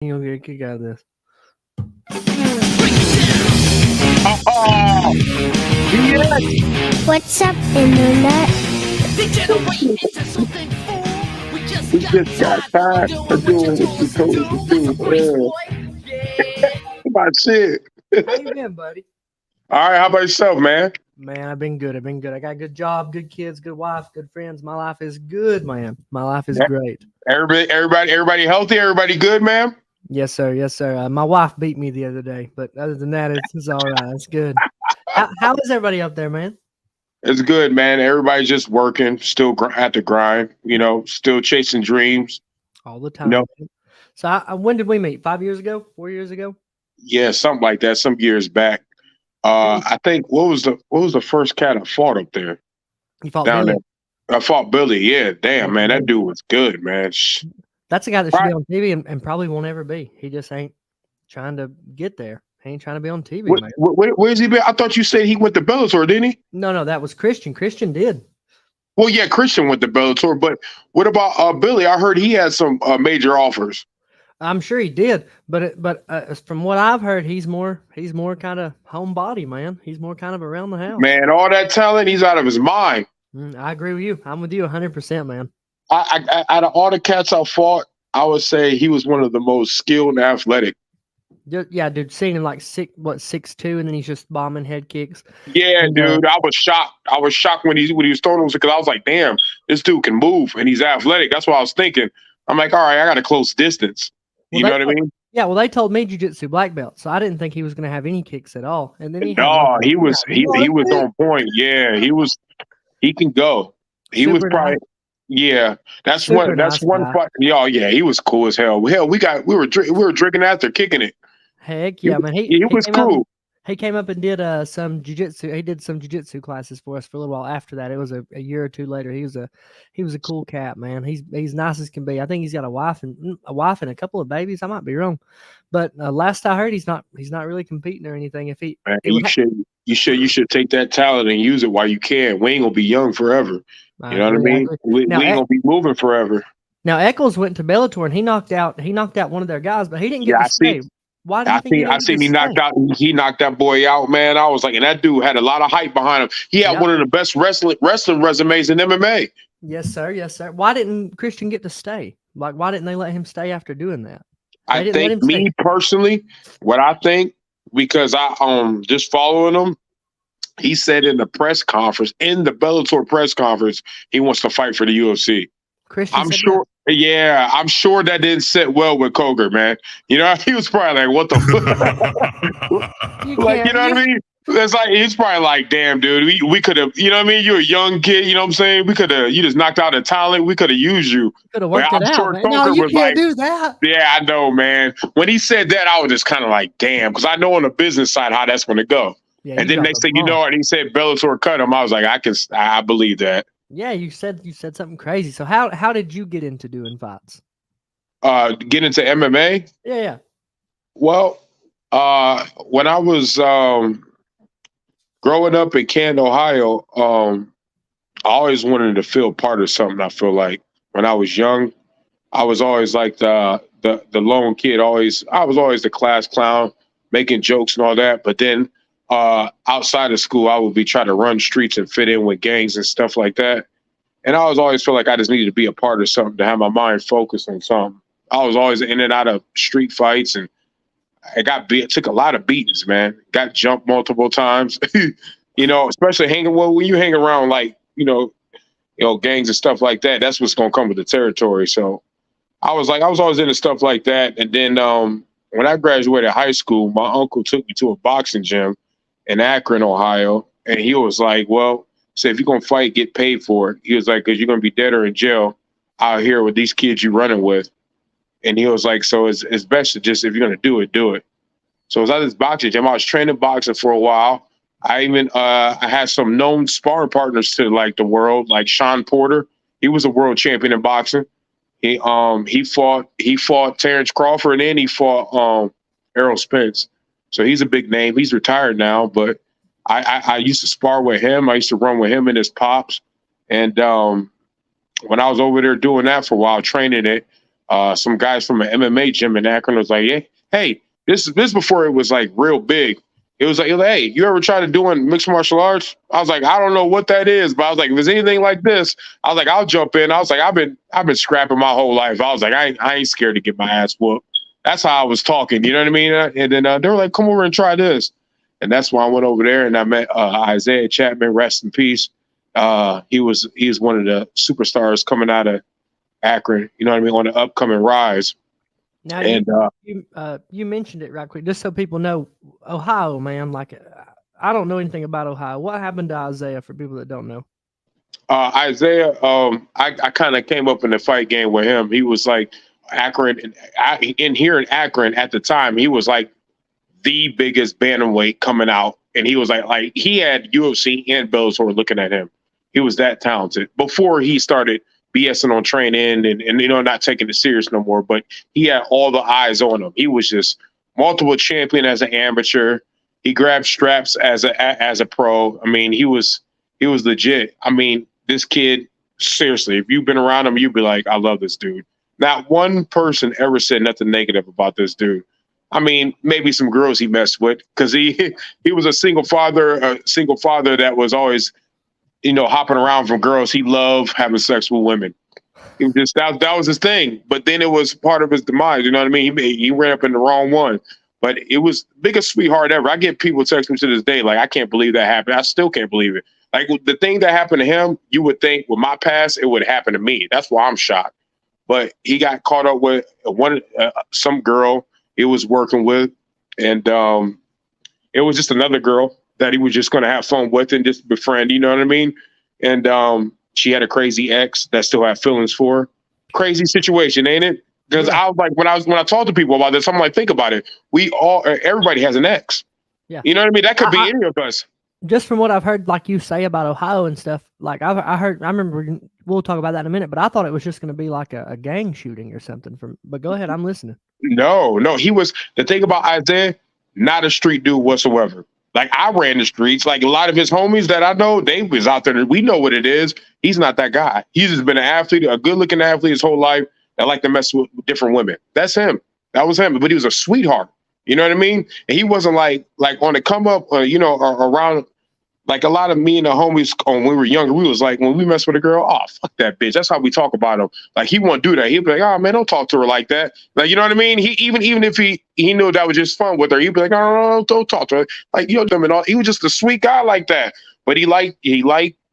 You'll get a kick out of this. Oh, yes. What's up, Internet? We just got tired of doing what you told us to do. My shit. How you been, buddy? All right, how about yourself, man? Man, I've been good. I've been good. I got a good job, good kids, good wife, good friends. My life is good, man. My life is great. Everybody healthy? Everybody good, man? Yes, sir. Yes, sir. My wife beat me the other day, but other than that, it's all right. It's good. How is everybody up there, man? It's good, man. Everybody's just working, still at the grind, still chasing dreams. All the You time. know, So, when did we meet? 5 years ago? 4 years ago? yeah, something like that. Some years back. I think what was the first cat I fought up there You fought down Billy. there? I fought Billy. Yeah, damn, man, that Billy. dude was good, man. That's a guy that should Right. be on TV and probably won't ever be. He just ain't trying to get there. He ain't trying to be on TV, man. Where's he been? I thought you said he went to Bellator, didn't he? No, that was Christian. Christian did. Well, yeah, Christian went to Bellator, but what about Billy? I heard he had some major offers. I'm sure he did, but from what I've heard, he's more kind of homebody, man. He's more kind of around the house. Man, all that talent, he's out of his mind. I agree with you. I'm with you 100%, man. I out of all the cats I fought, I would say he was one of the most skilled and athletic. Yeah, dude, seeing him like 6'2", and then he's just bombing head kicks. Yeah, dude, I was shocked. I was shocked when he was throwing those because I was like, damn, this dude can move and he's athletic. That's what I was thinking. I'm like, all right, I got a close distance. You know what I mean? Yeah, well, they told me jiu-jitsu black belt, so I didn't think he was going to have any kicks at all. And then he was on point. Yeah, he can go. He was probably That's Super one. That's nice one guy. fight. Yeah, he was cool as hell. Hell, we were drinking after kicking it. Heck yeah, man. He was cool. He came up and did some jiu-jitsu. He did some jiu-jitsu classes for us for a little while after that. It was a year or two later. He was a cool cat, man. He's nice as can be. I think he's got a wife and a couple of babies. I might be wrong, but last I heard, he's not really competing or anything. If he, Man, you should take that talent and use it while you can. We ain't gonna be young forever. You know what I mean? We ain't gonna be moving forever. Now Eccles went to Bellator and he knocked out one of their guys, but he didn't get to stay. Why do you think I seen he knocked out. He knocked that boy out, man. I was like, and that dude had a lot of hype behind him. He had one of the best wrestling resumes in MMA. Yes, sir. Yes, sir. Why didn't Christian get to stay? Like, why didn't they let him stay after doing that? I think me personally, what I think, because I just following him, he said in the Bellator press conference, he wants to fight for the UFC. Christian, I'm sure. Yeah, I'm sure that didn't sit well with Coger, man. You know, he was probably like, "What the fuck?" You know what I mean? It's like he's probably like, "Damn, dude, we could have." You know what I mean? You're a young kid. You know what I'm saying? We could have. You just knocked out a talent. We could have used you. Could have worked it out. Sure No, you can't do that. Yeah, I know, man. When he said that, I was just kind of like, "Damn," because I know on the business side how that's going to go. Yeah, and then next thing you know, and he said Bellator cut him. I was like, I believe that. Yeah, you said something crazy. So how did you get into doing fights? Get into MMA? Yeah. Well, when I was growing up in Canton, Ohio, I always wanted to feel part of something. I feel like when I was young, I was always like the lone kid. I was always the class clown, making jokes and all that. But then outside of school, I would be trying to run streets and fit in with gangs and stuff like that. And I was always feel like I just needed to be a part of something, to have my mind focused on something. I was always in and out of street fights, and I took a lot of beatings, man. Got jumped multiple times, especially when you hang around like, gangs and stuff like that. That's what's going to come with the territory. So I was always into stuff like that. And then when I graduated high school, my uncle took me to a boxing gym in Akron, Ohio. And he was like, well, if you're going to fight, get paid for it. He was like, because you're going to be dead or in jail out here with these kids you're running with. And he was like, so it's best to just, if you're going to do it, do it. So I was at this boxing gym. I was training boxing for a while. I even I had some known sparring partners to like the world, like Sean Porter. He was a world champion in boxing. He fought Terrence Crawford, and then he fought Errol Spence. So he's a big name. He's retired now, but I used to spar with him. I used to run with him and his pops. And when I was over there doing that for a while, training it, some guys from an MMA gym in Akron was like, hey, this before it was like real big. It was like, hey, you ever tried to doing mixed martial arts? I was like, I don't know what that is, but I was like, if it's anything like this, I was like, I'll jump in. I was like, I've been scrapping my whole life. I was like, I ain't scared to get my ass whooped. That's how I was talking. You know what I mean? And then they were like, come over and try this. And that's why I went over there and I met Isaiah Chapman, rest in peace. He was one of the superstars coming out of Akron, you know what I mean, on the upcoming rise. Now, And you mentioned it right quick, just so people know. Ohio, man, like I don't know anything about Ohio. What happened to Isaiah for people that don't know? Isaiah, I kind of came up in the fight game with him. He was like Akron, in here in Akron at the time, he was like the biggest bantamweight coming out, and he was like he had UFC and Bellator looking at him. He was that talented before he started BSing on training and not taking it serious no more. But he had all the eyes on him. He was just multiple champion as an amateur. He grabbed straps as a pro. I mean, he was legit. I mean, this kid, seriously, if you've been around him, you'd be like, I love this dude. Not one person ever said nothing negative about this dude. I mean, maybe some girls he messed with because he was a single father that was always, hopping around from girls. He loved having sex with women. It was just that was his thing. But then it was part of his demise. You know what I mean? He ran up in the wrong one. But it was the biggest sweetheart ever. I get people text me to this day like, I can't believe that happened. I still can't believe it. Like the thing that happened to him, you would think with my past, it would happen to me. That's why I'm shocked. But he got caught up with some girl he was working with, and it was just another girl that he was just going to have fun with and just befriend. You know what I mean? And she had a crazy ex that still had feelings for her. Crazy situation, ain't it? Because I was like, when I talk to people about this, I'm like, think about it. Everybody has an ex. Yeah. You know what I mean? That could be any of us. Just from what I've heard, like you say about Ohio and stuff, like I remember, we'll talk about that in a minute, but I thought it was just going to be like a gang shooting or something. But go ahead, I'm listening. No, he was, the thing about Isaiah, not a street dude whatsoever. Like I ran the streets, like a lot of his homies that I know, they was out there. We know what it is. He's not that guy. He's just been an athlete, a good looking athlete his whole life that like to mess with different women. That's him. That was him. But he was a sweetheart. You know what I mean? And he wasn't like on the come up, around. Like a lot of me and the homies when we were younger, we was like, when we mess with a girl, oh, fuck that bitch. That's how we talk about him. Like he won't do that. He'd be like, oh man, don't talk to her like that. Like, you know what I mean? He even if he knew that was just fun with her, he'd be like, oh, don't talk to her. Like, them and all. He was just a sweet guy like that. But he liked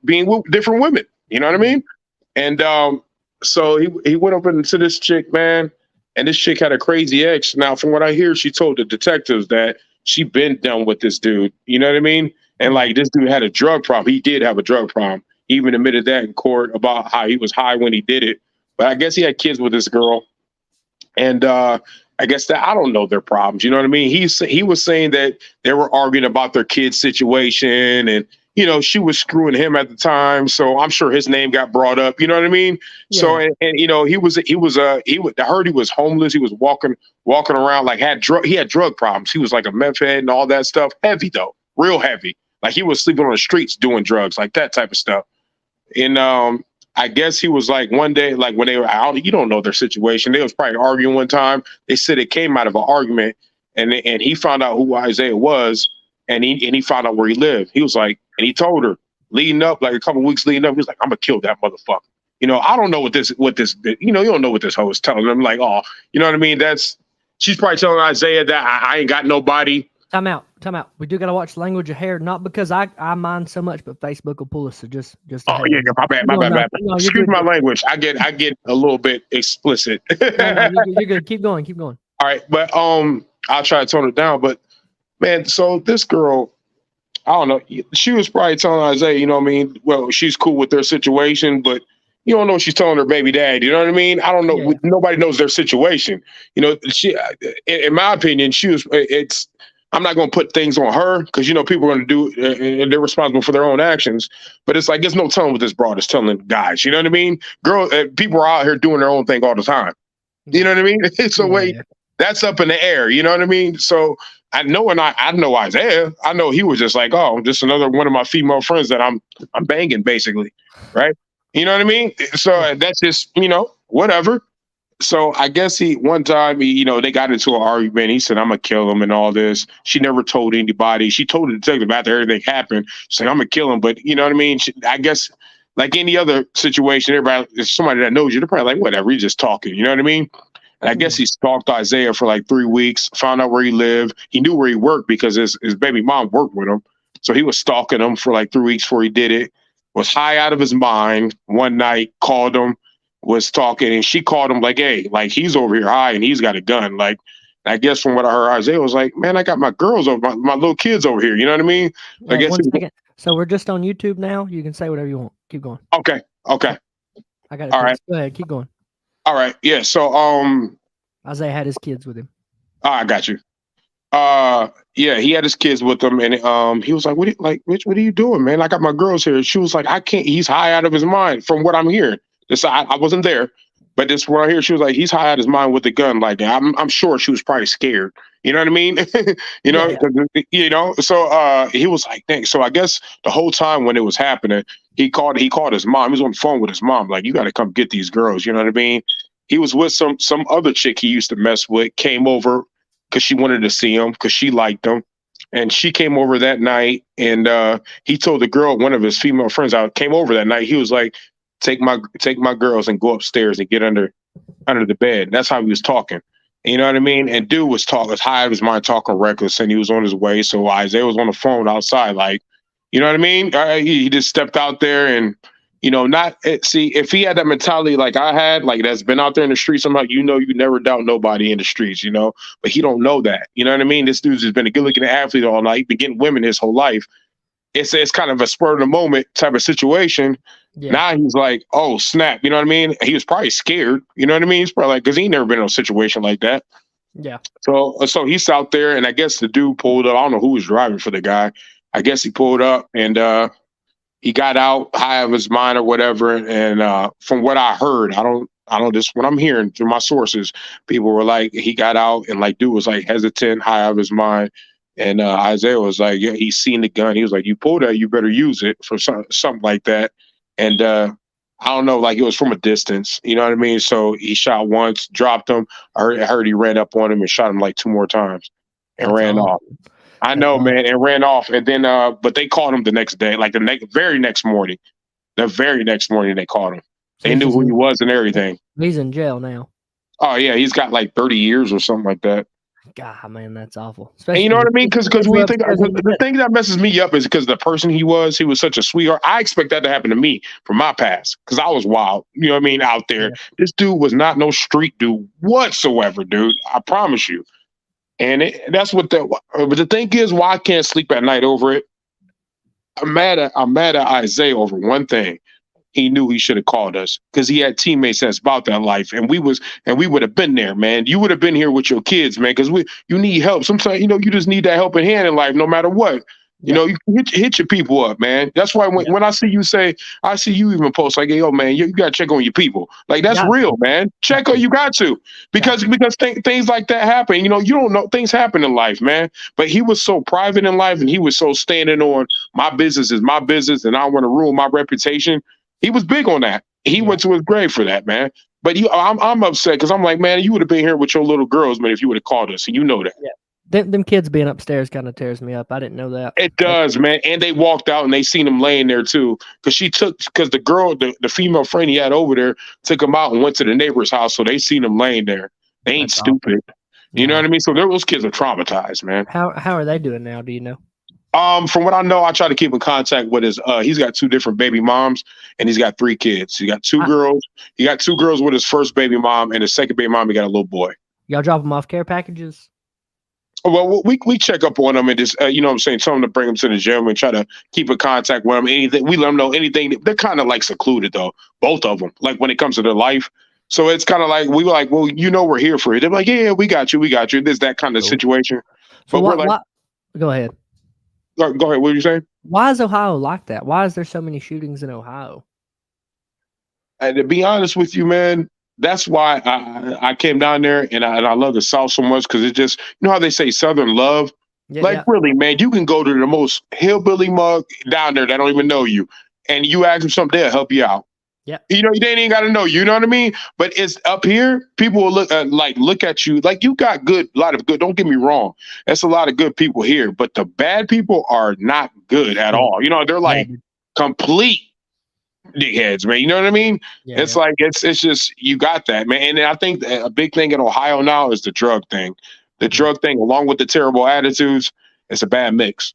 being with different women. You know what I mean? And so he went up into this chick, man, and this chick had a crazy ex. Now, from what I hear, she told the detectives that she been done with this dude. You know what I mean? And like this dude had a drug problem. He did have a drug problem. He even admitted that in court about how he was high when he did it. But I guess he had kids with this girl. And I guess that I don't know their problems. You know what I mean? He was saying that they were arguing about their kid's situation and, she was screwing him at the time. So I'm sure his name got brought up. You know what I mean? Yeah. So, and I heard he was homeless. He was walking around like he had drug problems. He was like a meth head and all that stuff. Heavy though, real heavy. Like he was sleeping on the streets doing drugs, like that type of stuff. And I guess he was like one day, like when they were out, you don't know their situation. They was probably arguing one time. They said it came out of an argument, and he found out who Isaiah was, and he found out where he lived. He was like, and he told her leading up, like a couple of weeks leading up, he was like, I'm gonna kill that motherfucker. I don't know what this, you don't know what this hoe is telling them. Like, oh, you know what I mean? She's probably telling Isaiah that I ain't got nobody. Time out. We do got to watch Language of Hair, not because I mind so much, but Facebook will pull us. So just. Oh yeah, my bad. Excuse my language. I get a little bit explicit. No, you're good. Keep going. All right, but I'll try to tone it down. But man, so this girl, I don't know. She was probably telling Isaiah, you know what I mean? Well, she's cool with their situation, but you don't know what she's telling her baby dad. You know what I mean? I don't know. Yeah. Nobody knows their situation. She, in my opinion, I'm not going to put things on her because, people are going to do and they're responsible for their own actions. But it's like, there's no telling what this broad is telling guys. You know what I mean? People are out here doing their own thing all the time. You know what I mean? It's a way that's up in the air. You know what I mean? So I know Isaiah. I know he was just like, oh, just another one of my female friends that I'm banging basically. Right. You know what I mean? So that's just, whatever. So I guess one time they got into an argument. He said, "I'm gonna kill him" and all this. She never told anybody. She told the detective after everything happened. She's like, "I'm gonna kill him," but you know what I mean. I guess like any other situation, everybody, if somebody that knows you, they're probably like, "Whatever, he's just talking." You know what I mean? And I guess Yeah. he stalked Isaiah for like 3 weeks. Found out where he lived. He knew where he worked because his baby mom worked with him. So he was stalking him for like 3 weeks before he did it. Was high out of his mind. One night, called him, was talking, and she called him like, "Hey, like he's over here high and he's got a gun." Like, I guess from what I heard, Isaiah was like, "Man, I got my girls over, my little kids over here." You know what I mean? I Hey, guess one he was second. So we're just on YouTube now. You can say whatever you want. Keep going. okay. Okay. I got it All right. fixed. Go ahead. Keep going. All right. Yeah. So Isaiah had his kids with him. I got you. Yeah, he had his kids with him, and he was like, Mitch, what are you doing, man? I got my girls here." She was like, "I can't." He's high out of his mind, from what I'm hearing. This I wasn't there, but this what I hear. She was like, "He's high out of his mind with the gun." Like, I'm sure she was probably scared. You know what I mean? Yeah, yeah. So he was like, "Thanks." So I guess the whole time when it was happening, he called his mom. He was on the phone with his mom, like, "You got to come get these girls." You know what I mean? He was with some other chick he used to mess with. Came over because she wanted to see him because she liked him. And she came over that night, and he told the girl, one of his female friends, out came over that night. He was like, take my girls and go upstairs and get under the bed." That's how he was talking. You know what I mean? And dude was talking high out of his mind, talking reckless, and he was on his way. So Isaiah was on the phone outside, like, you know what I mean? He just stepped out there and not see if he had that mentality like I had, like that's been out there in the streets. I'm like, you never doubt nobody in the streets, but he don't know that. You know what I mean? This dude's just been a good looking athlete all night, been getting women his whole life. It's kind of a spur of the moment type of situation. Yeah. Now he's like, oh snap, you know what I mean? He was probably scared, you know what I mean? He's probably like, because he never been in a situation like that. Yeah. So he's out there, and I guess the dude pulled up. I don't know who was driving for the guy. I guess he pulled up, and he got out high of his mind or whatever. And from what I heard, I don't just what I'm hearing through my sources, people were like, he got out and like dude was like hesitant, high of his mind. And Isaiah was like, yeah, he's seen the gun. He was like, you pulled that, you better use it for something like that. And I don't know, like it was from a distance, you know what I mean? So he shot once, dropped him. I heard he ran up on him and shot him like 2 more times and That's ran off. awesome. I That's know, awesome. man, and ran off. And then, but they called him the next day, like very next morning. The very next morning, they called him. So They he's knew just who he was and everything. he's in jail now. Oh yeah, he's got like 30 years or something like that. God, man, that's awful. And you Especially know what I mean? the Because kids when were you think upstairs in the the bed. thing that messes me up is because the person he was such a sweetheart. I expect that to happen to me from my past because I was wild. You know what I mean? Out there, Yeah. this dude was not no street dude whatsoever, dude. I promise you. And that's what But the thing is, why I can't sleep at night over it. I'm mad at Isaiah over one thing. He knew he should have called us because he had teammates that's about that life, and we would have been there, man. You would have been here with your kids, man, because you need help. Sometimes you just need that helping hand in life, no matter what. Yeah. You hit your people up, man. That's why Yeah. when I see you I see you even post like, hey, yo, man, you got to check on your people. Like that's Got real, to. man. Check on you got to Got because things like that happen. You don't know things happen in life, man. But he was so private in life, and he was so standing on my business is my business, and I don't want to ruin my reputation. He was big on that. He Yeah. went to his grave for that, man. But I'm upset because I'm like, man, you would have been here with your little girls, man, if you would have called us, and you know that. Yeah. Them kids being upstairs kind of tears me up. I didn't know that. It does, man. And they walked out and they seen him laying there too, because the girl, the female friend he had over there, took him out and went to the neighbor's house, so they seen him laying there. They ain't That's awful. stupid, you know what I mean? So those kids are traumatized, man. How are they doing now? Do you know? From what I know, I try to keep in contact with his. He's got 2 different baby moms, and he's got 3 kids. He got two I- girls. He got 2 girls with his first baby mom, and his second baby mom, he got a little boy. Y'all drop them off care packages? Well, we check up on them and just you know what I'm saying, tell them to bring them to the gym and try to keep in contact with them. Anything we let them know anything. They're kind of like secluded though, both of them. Like when it comes to their life, so it's kind of like we were like, well, we're here for you. They're like, yeah, we got you. There's that kind of Cool. situation. So But we're like, go ahead. go ahead. What were you saying? Why is Ohio like that? Why is there so many shootings in Ohio? And to be honest with you, man, that's why I came down there and I love the South so much because it just how they say Southern love. Yeah, Like yeah. really, man, you can go to the most hillbilly mug down there that don't even know you, and you ask them something, they'll help you out. Yeah. You know, they ain't even got to know. You know what I mean? But it's up here. People will look at you like you got a lot of good. Don't get me wrong. That's a lot of good people here, but the bad people are not good at Yeah. all. You know, they're Yeah, like dude. complete dickheads, man. You know what I mean? Yeah, It's yeah. like it's just you got that, man. And I think that a big thing in Ohio now is the drug thing. The Yeah. drug thing, along with the terrible attitudes, it's a bad mix.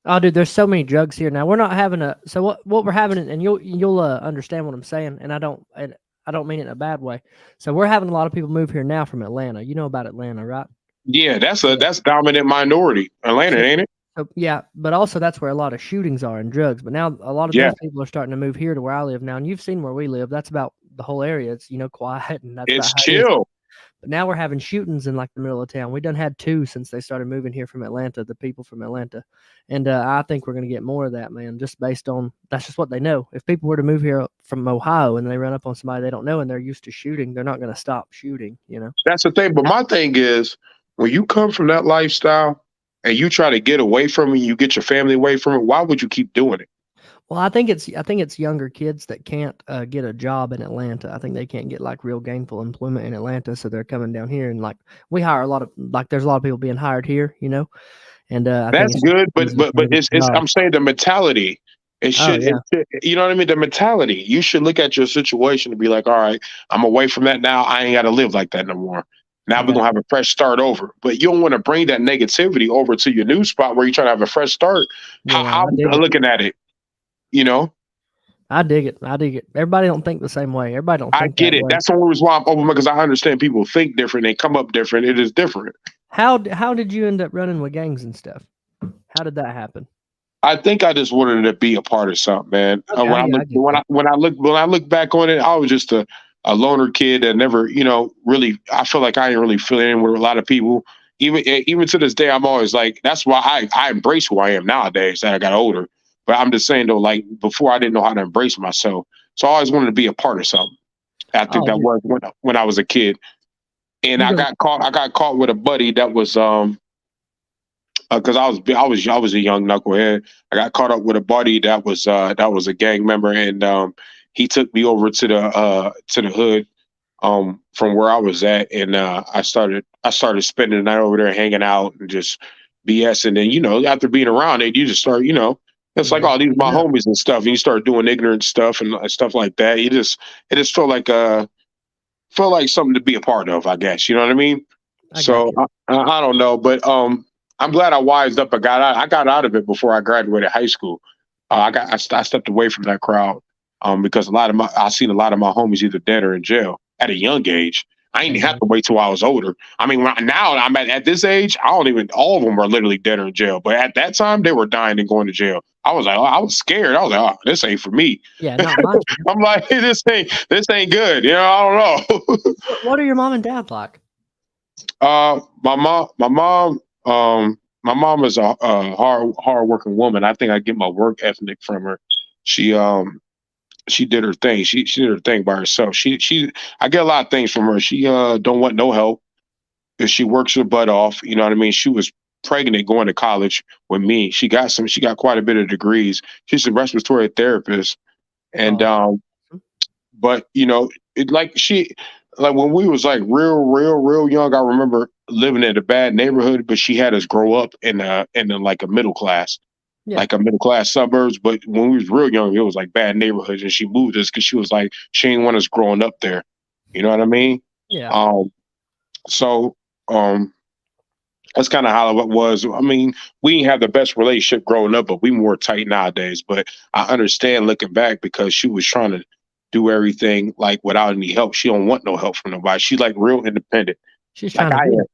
Oh, dude, there's so many drugs here now. We're not having a so what we're having, and you'll understand what I'm saying, and I don't mean it in a bad way. So we're having a lot of people move here now from Atlanta. You know about Atlanta, right? Yeah, So, that's dominant minority. Atlanta, so, ain't it? so yeah, but also that's where a lot of shootings are and drugs. But now a lot of Yeah, those people are starting to move here to where I live now, and you've seen where we live. That's about the whole area. It's quiet, and that's about it's how it is. chill. But now we're having shootings in like the middle of town. We done had two since they started moving here from Atlanta, the people from Atlanta. And I think we're going to get more of that, man, just based on that's just what they know. If people were to move here from Ohio and they run up on somebody they don't know and they're used to shooting, they're not going to stop shooting, you know? That's the thing. But my thing is, when you come from that lifestyle and you try to get away from it, you get your family away from it. Why would you keep doing it? Well, I think it's younger kids that can't get a job in Atlanta. I think they can't get like real gainful employment in Atlanta, so they're coming down here and like we hire a lot of like there's a lot of people being hired here, you know, and I think That's it's just good, easier for them but to get a it's job. I'm saying the mentality. Oh yeah, You know what I mean? The mentality. You should look at your situation and be like, all right, I'm away from that now. I ain't got to live like that no more. Now I we're got gonna have a fresh start over. But you don't want to bring that negativity over to your new spot where you're trying to have a fresh start. yeah, no, I How dig I'm it. looking at it, you know, I dig it. I dig it. Everybody don't think the same way. Everybody don't I think get that it. way. That's the only reason why I'm open because I understand people think different, they come up different. It is different. How did you end up running with gangs and stuff? How did that happen? I think I just wanted to be a part of something, man. Okay, When I yeah, look I get that. when I look back on it, I was just a loner kid that never, you know, really. I feel like I didn't really fit in with a lot of people. Even to this day, I'm always like, that's why I embrace who I am nowadays that I got older. But I'm just saying though, like before, I didn't know how to embrace myself, so I always wanted to be a part of something. I think Oh, that dude, was when I was a kid, and you I gonna got caught. I got caught with a buddy that was because I was a young knucklehead. I got caught up with a buddy that was a gang member, and he took me over to the hood from where I was at, and I started spending the night over there, hanging out and just BS. And then you know after being around it, you just start it's yeah, like you oh these clean my up. homies and stuff, and you start doing ignorant stuff and stuff like that. It just felt like something to be a part of, I guess. You know what I mean? I got So you. I don't know, but I'm glad I wised up. I got out of it before I graduated high school. I stepped away from that crowd because I seen a lot of my homies either dead or in jail at a young age. I Hey, didn't have man, to wait till I was older. I mean, now I'm at this age, I don't even. All of them are literally dead or in jail. But at that time, they were dying and going to jail. I was like, I was scared. I was like, oh, this ain't for me. yeah, not my time. I'm like, this ain't good. You know, I don't know. What are your mom and dad like? My mom is a hard working woman. I think I get my work ethic from her. She she did her thing. She did her thing by herself. I get a lot of things from her. She don't want no help. If she works her butt off, you know what I mean. She was pregnant going to college with me. She got quite a bit of degrees. She's a respiratory therapist, and Oh, awesome. but you know, like when we was like real young, I remember living in a bad neighborhood, but she had us grow up in like Yeah, a middle class suburbs. But when we was real young, it was like bad neighborhoods, and she moved us because she was like she didn't want us growing up there. You know what I mean? yeah, Um, so um, that's kind of how it was. I mean, we didn't have the best relationship growing up, but we more tight nowadays. But I understand looking back because she was trying to do everything like without any help. She don't want no help from nobody. She's like real independent, she's like trying to I get am. it.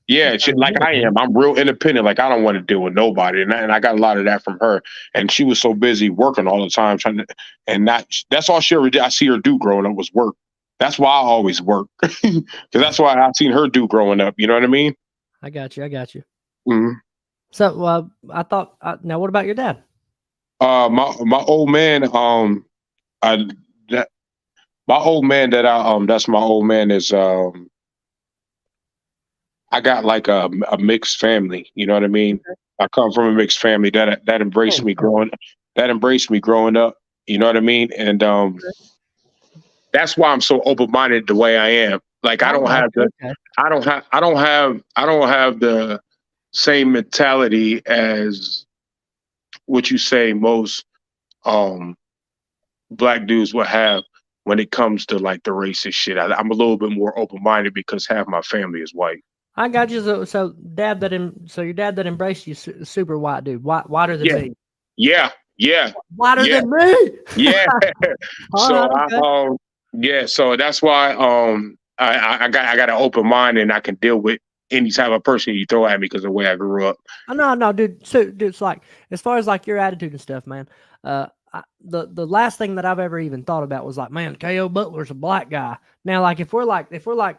She's Yeah, trying to like get it, I man. am. I'm real independent. Like I don't want to deal with nobody, and I got a lot of that from her. And she was so busy working all the time, trying to, and not that's all she ever did. I see her do growing up was work. That's why I always work because that's why I seen her do growing up. You know what I mean? I got you. I got you. Mhm. So, I thought. Now, what about your dad? My old man, I that my old man that I that's my old man is I got like a mixed family. You know what I mean? I come from a mixed family that embraced Same, me same. growing up. You know what I mean? And Okay. That's why I'm so open minded the way I am. Like I I don't got have you. the Okay. I don't have the same mentality as what you say most um black dudes will have when it comes to like the racist shit. I'm a little bit more open minded because half my family is white. I got you. So your dad that embraced you, super white dude, whiter than Yeah, me, yeah, yeah, whiter yeah, than me. yeah. All right, So I okay. yeah, so that's why I got an open mind and I can deal with any type of person you throw at me because of the way I grew up. No, dude. So, dude, it's like as far as like your attitude and stuff, man. The last thing that I've ever even thought about was like, man, Ko Butler's a black guy. Now, like if we're like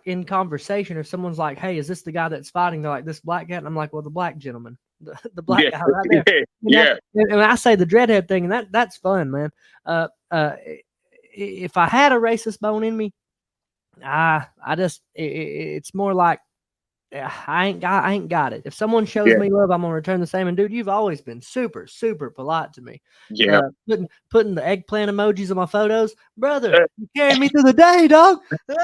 in conversation, or someone's like, hey, is this the guy that's fighting? They're like, this black guy, and I'm like, well, the black gentleman, the black Yeah, guy right there. You know, yeah, and I say the dreadhead thing, and that's fun, man. Uh, uh, if I had a racist bone in me, I just it's more like I ain't got it. If someone shows yeah, me love, I'm gonna return the same. And dude, you've always been super, super polite to me. yeah. Putting the eggplant emojis on my photos, brother. You carried me through the day, dog.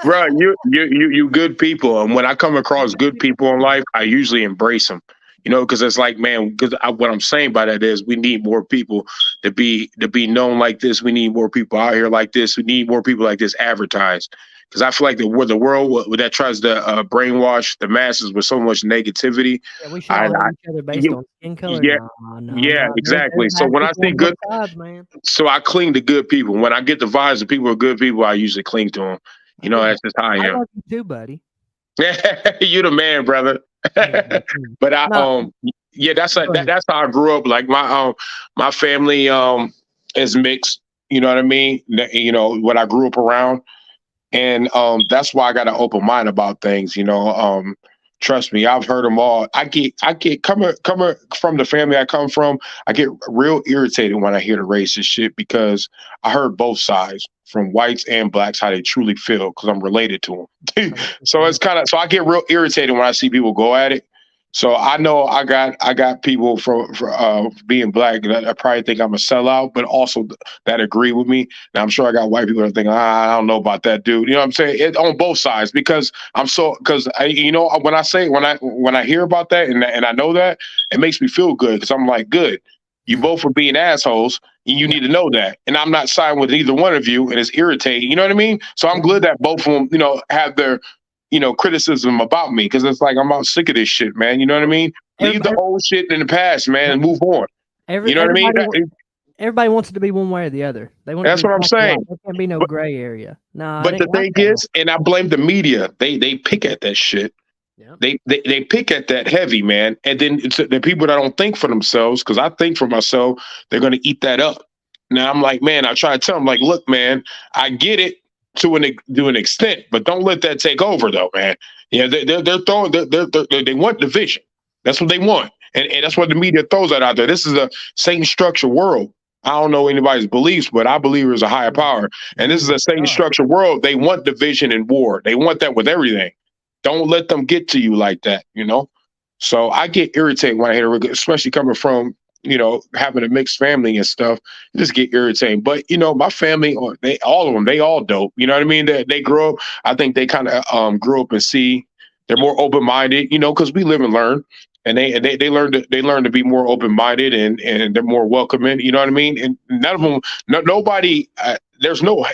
Bro, you good people, and when I come across good people in life, I usually embrace them. You know, because it's like, man, because what I'm saying by that is we need more people to be known like this. We need more people out here like this. We need more people like this advertised. Because I feel like the world that tries to brainwash the masses with so much negativity, Yeah, we should I, all I hate each other based you, on skin color. yeah, No, no, yeah, no. exactly. There's So bad when I people see on both good, sides, man. so I cling to good people. When I get the vibes of people are good people, I usually cling to them. You know, Dude, that's just how I I am. love you too, buddy. You the man, brother. But No, yeah, go ahead. that's how I grew up. Like my family is mixed. You know what I mean? You know what I grew up around, and that's why I got an open mind about things. You know, trust me, I've heard them all. I get coming from the family I come from. I get real irritated when I hear the racist shit because I heard both sides from whites and blacks how they truly feel because I'm related to them. So it's 100%. kind of so I get real irritated when I see people go at it. So I know I got people for being black that I probably think I'm a sellout, but also that agree with me. Now I'm sure I got white people that think I don't know about that dude. You know what I'm saying? It on both sides because I'm so because you know when I hear about that and I know that it makes me feel good because I'm like good. You both are being assholes. And you Yeah, need to know that, and I'm not siding with either one of you, and it's irritating. You know what I mean? So I'm yeah. glad that both of them, you know, have their criticism about me because it's like I'm out sick of this shit, man. You know what I mean? Leave the Everybody, old shit in the past, man, and move on. You know what I mean? everybody, everybody wants it to be one way or the other. They want it to That's be what I'm black and white. saying. There can't be no But gray area. No, it but ain't the like thing that, man. is, and I blame the media. They pick at that shit. Yeah. They pick at that heavy, man. And then it's the people that don't think for themselves, because I think for myself, they're gonna eat that up. Now I'm like, man, I try to tell them, like, look, man, I get it to an extent, but don't let that take over, though, man. Yeah, they're throwing they want division. That's what they want, and that's what the media throws out there. This is a Satan structured world. I don't know anybody's beliefs, but I believe there's a higher Yeah. power, and this is Jesus a Satan God. structured world. They want division and war. They want that with everything. Don't let them get to you like that, you know? So I get irritated when I hear, especially coming from, having a mixed family and stuff, just get irritating. But, my family, they, all of them, they all dope. You know what I mean? They grow up, I think they kind of grew up and see, they're more open-minded, because we live and learn. And they learn to be more open-minded and they're more welcoming, you know what I mean? And none of them, nobody, there's no,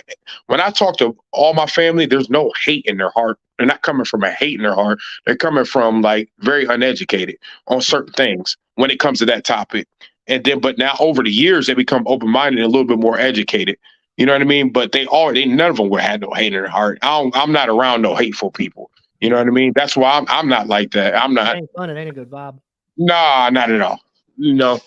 when I talk to all my family, there's no hate in their heart. They're not coming from a hate in their heart. They're coming from like very uneducated on certain things when it comes to that topic. And then, but now over the years, they become open-minded and a little bit more educated. You know what I mean? But none of them would have no hate in their heart. I'm not around no hateful people. You know what I mean? That's why I'm not like that. I'm It not. ain't fun. It ain't a good vibe. Nah, not at all. No.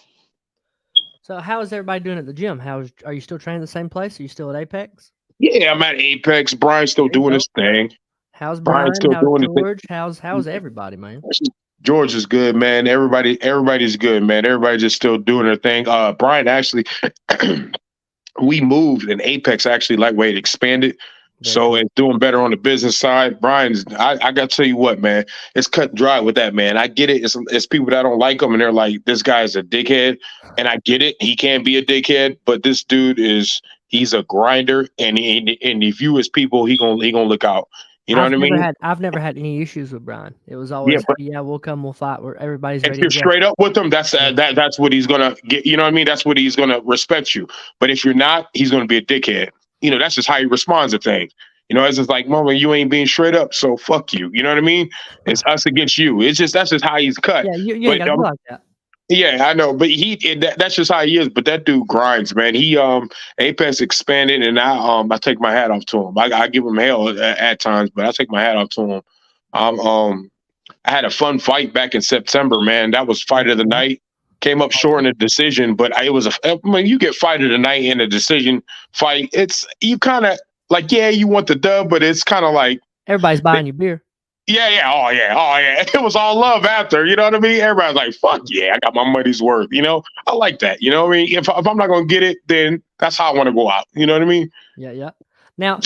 So how is everybody doing at the gym? Are you still training the same place? Are you still at Apex? Yeah, I'm at Apex. Brian's still There you doing go. his thing. How's Brian's Brian? still How's doing his thing. George? How's everybody, man? George is good, man. Everybody's good, man. Everybody's just still doing their thing. Brian actually, we moved and Apex actually lightweight expanded. Very So cool. it's doing better on the business side. Brian's, I got to tell you what, man, it's cut and dry with that, man. I get it. It's people that don't like him and they're like, this guy's a dickhead. And I get it. He can be a dickhead, but this dude he's a grinder, and if you as people, he gonna look out. You know what I mean? I've never had any issues with Brian. It was Yeah, always, but yeah, we'll come, we'll fight. Everybody's if ready you're to go. straight up with him, that's Yeah. that's what he's gonna get. You know what I mean? That's what he's gonna respect you. But if you're not, he's gonna be a dickhead. You know, that's just how he responds to things. You know, it's just like, mama, you ain't being straight up, so fuck you. You know what I mean? It's us against you. It's just that's just how he's cut. Yeah, you ain't But gotta be like that. yeah, I know, but that's just how he is. But that dude grinds, man. He Apex expanded, and I take my hat off to him. I give him hell at times, but I take my hat off to him. I had a fun fight back in September, man. That was fight of the night. Came up short in a decision, but it was when you get fight of the night in a decision fight, it's you kind of like, yeah, you want the dub, but it's kind of like Everybody's buying you beer. oh yeah. It was all love after, you know what I mean? Everybody's like, fuck yeah, I got my money's worth. You know, I like that. You know what I mean? If I'm not gonna get it, then that's how I want to go out. You know what I mean? Yeah. Now,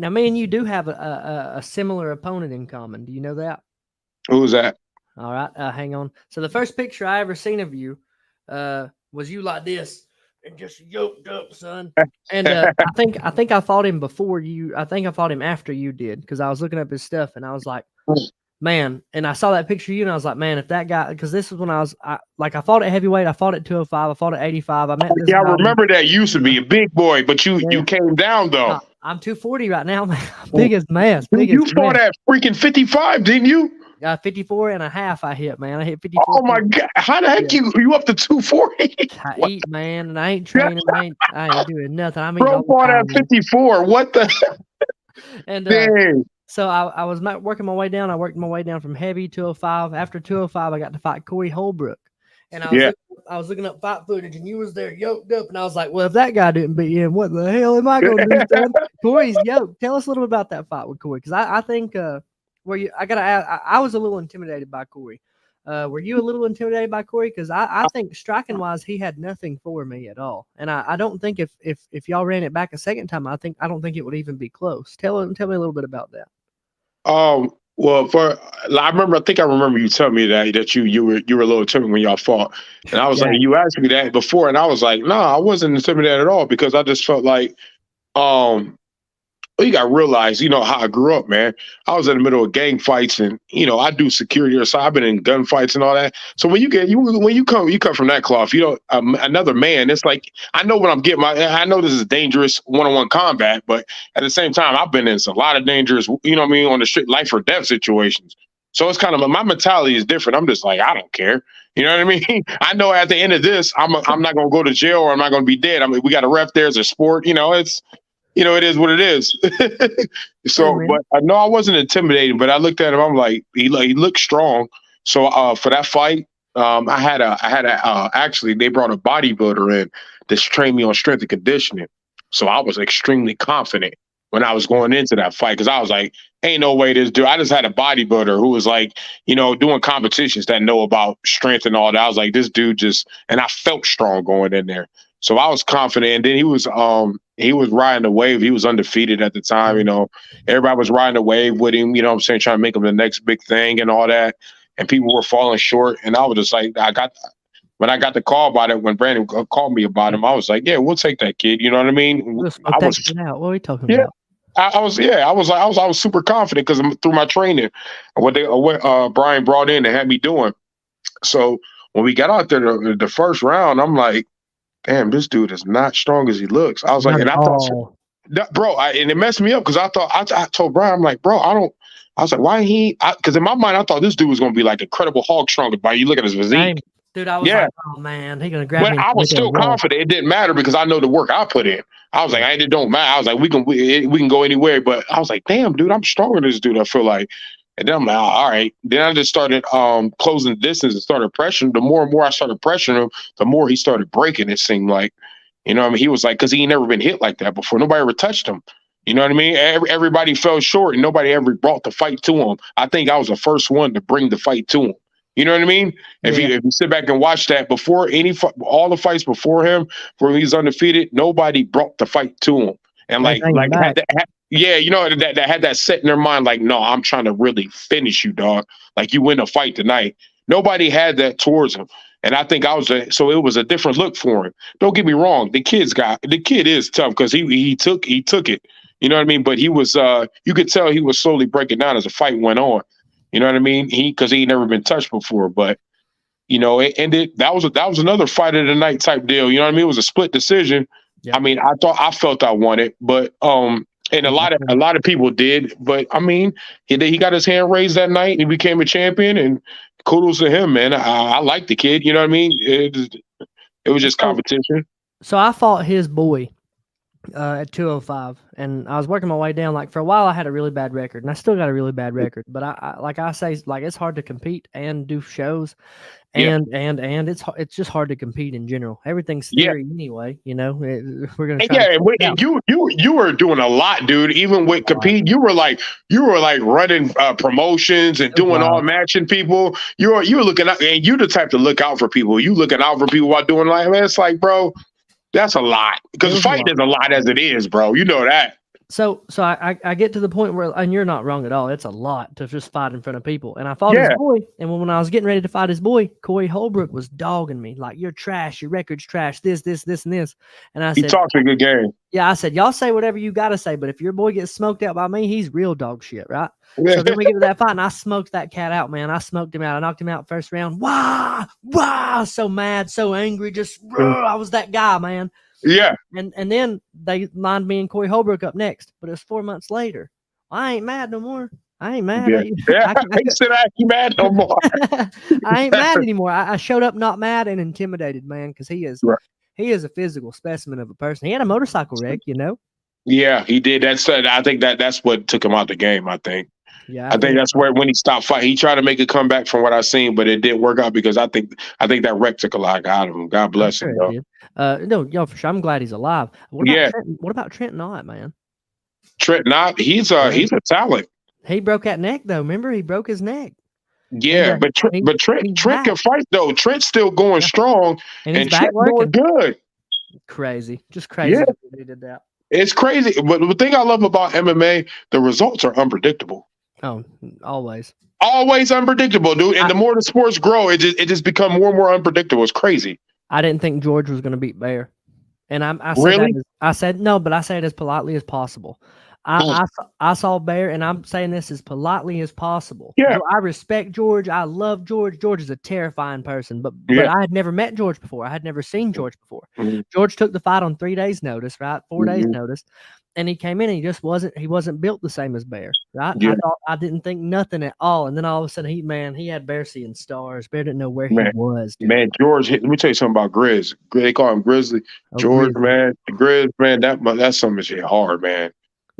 me and you do have a similar opponent in common. Do you know that? Who's that? All right, hang on. So the first picture I ever seen of you was you like this and just yoked up, son. And I think I fought him before you. I think I fought him after you did, because I was looking up his stuff and I was like, man. And I saw that picture of you and I was like, man, if that guy, because this was when I fought at heavyweight, I fought at 205, I fought at 85. I met this Yeah, I guy. remember that. Used to be a big boy, but you came down though. I'm 240 right now, man. Big as mess. You fought at freaking 55, didn't you? 54 and a half I hit, man. I hit 54. Oh my God. How the heck you up to 240? I eat, man, and I ain't training. I ain't doing nothing. I mean, bro fought at 54. What the? And dang. So I was working my way down. I worked my way down from heavy 205. After 205, I got to fight Corey Holbrook. And I was looking up fight footage, and you was there yoked up, and I was like, well, if that guy didn't beat him, what the hell am I going to do, son? Corey's yoked. Tell us a little bit about that fight with Corey, because I think I was a little intimidated by Corey. Were you a little intimidated by Corey? Because I think striking wise, he had nothing for me at all, and I don't think if y'all ran it back a second time, I don't think it would even be close. Tell me a little bit about that. Well, I think I remember you telling me that you were a little timid when y'all fought, and I was like, you asked me that before, and I was like, no, I wasn't intimidated at all, because I just felt like, you got to realize, you know, how I grew up, man. I was in the middle of gang fights, and you know, I do security, so I've been in gunfights and all that. So when you come from that cloth, you know, another man. It's like I know what I'm getting. I know this is dangerous one-on-one combat, but at the same time, I've been in a lot of dangerous, you know what I mean, on the street, life or death situations. So it's kind of my mentality is different. I'm just like, I don't care. You know what I mean? I know at the end of this, I'm not going to go to jail, or I'm not going to be dead. I mean, we got a ref there as a sport. You know, it is what it is. So, but I know I wasn't intimidated, but I looked at him. I'm like, he looked strong. So, for that fight, actually, they brought a bodybuilder in to train me on strength and conditioning. So I was extremely confident when I was going into that fight, because I was like, ain't no way this dude. I just had a bodybuilder who was like, you know, doing competitions that know about strength and all that. I was like, this dude and I felt strong going in there. So I was confident. And then he was riding the wave. He was undefeated at the time. You know, everybody was riding the wave with him, you know what I'm saying, trying to make him the next big thing and all that. And people were falling short. And I was just like, when I got the call about it, when Brandon called me about him, I was like, yeah, we'll take that kid. You know what I mean? What are we talking about? I was super confident because through my training, what Brian brought in and had me doing. So when we got out there the first round, I'm like, damn, this dude is not strong as he looks. I was like, and I thought, bro, and it messed me up, because I told Brian, I'm like, bro, I was like, why he? Because in my mind, I thought this dude was going to be like Incredible Hulk strong. But you look at his physique. Dude, I was like, oh man, he's going to grab me. But I was still confident. It didn't matter, because I know the work I put in. I was like, it don't matter. I was like, we can go anywhere. But I was like, damn, dude, I'm stronger than this dude, I feel like. And then I'm like, all right. Then I just started closing the distance and started pressuring. The more and more I started pressuring him, the more he started breaking, it seemed like. You know what I mean? He was like, because he ain't never been hit like that before. Nobody ever touched him. You know what I mean? Everybody fell short, and nobody ever brought the fight to him. I think I was the first one to bring the fight to him. You know what I mean? If you sit back and watch that, before all the fights before him, where he's undefeated, nobody brought the fight to him. And you know, that had that set in their mind, like, no, I'm trying to really finish you, dog. Like, you win a fight tonight. Nobody had that towards him. And I think so it was a different look for him. Don't get me wrong, the kid is tough because he took it. You know what I mean? But he was you could tell he was slowly breaking down as the fight went on. You know what I mean? Because he never been touched before, but it ended. That was another fight of the night type deal. You know what I mean? It was a split decision. Yeah. I mean, I felt I won it, but and a lot of people did, but I mean, he got his hand raised that night and he became a champion. And kudos to him, man. I like the kid. You know what I mean? It was just competition. So I fought his boy at 205, and I was working my way down. Like for a while, I had a really bad record, and I still got a really bad record. But I say, it's hard to compete and do shows. And it's just hard to compete in general. Everything's theory anyway, we're gonna try. And you were doing a lot, dude. Even with compete, you were like running promotions and doing all matching people. You were looking out, and you the type to look out for people. You looking out for people while doing man. It's like, bro, that's a lot because fighting is a lot as it is, bro. You know that. So I get to the point where, and you're not wrong at all, it's a lot to just fight in front of people. And I fought his boy, and when I was getting ready to fight his boy, Corey Holbrook was dogging me, like, you're trash, your record's trash, this, and this. And I said, he talks a good game. Yeah, I said, y'all say whatever you got to say, but if your boy gets smoked out by me, he's real dog shit, right? So then we get to that fight, and I smoked that cat out, man. I smoked him out. I knocked him out first round. Wow, so mad, so angry, I was that guy, man. Yeah. And then they lined me and Corey Holbrook up next, but it was 4 months later. I ain't mad no more. I ain't mad at you. He said I ain't mad no more. I ain't mad anymore. I showed up not mad and intimidated, man, because he is a physical specimen of a person. He had a motorcycle wreck, Yeah, he did. I think that's what took him out the game, I think. Yeah, I think that's where when he stopped fighting, he tried to make a comeback from what I've seen, but it didn't work out because I think that wreck took a lot out of him. God bless him. No, for sure. I'm glad he's alive. What about Trent Knott, man? Trent Knott, he's a talent. He broke that neck though. Remember, he broke his neck. Yeah, but Trent can fight though. Trent's still going strong, and Trent's doing good. Crazy, just crazy. Yeah. That he did that. It's crazy. But the thing I love about MMA, the results are unpredictable. Oh, always unpredictable, dude. And the more the sports grow, it just become more and more unpredictable. It's crazy. I didn't think George was going to beat Bear, and I said really? I said no, but I say it as politely as possible. I saw Bear, and I'm saying this as politely as possible. Yeah. I respect George. I love George. George is a terrifying person, but I had never met George before. I had never seen George before. Mm-hmm. George took the fight on 3 days' notice, right? 4 days' notice. And he came in and he wasn't built the same as Bear, right? Yeah. I didn't think nothing at all. And then all of a sudden he had Bear seeing stars. Bear didn't know where he was. Dude. Man, George, let me tell you something about Grizz. They call him Grizzly. George, Grizzly. Man, Grizz, man, that's some shit hard, man.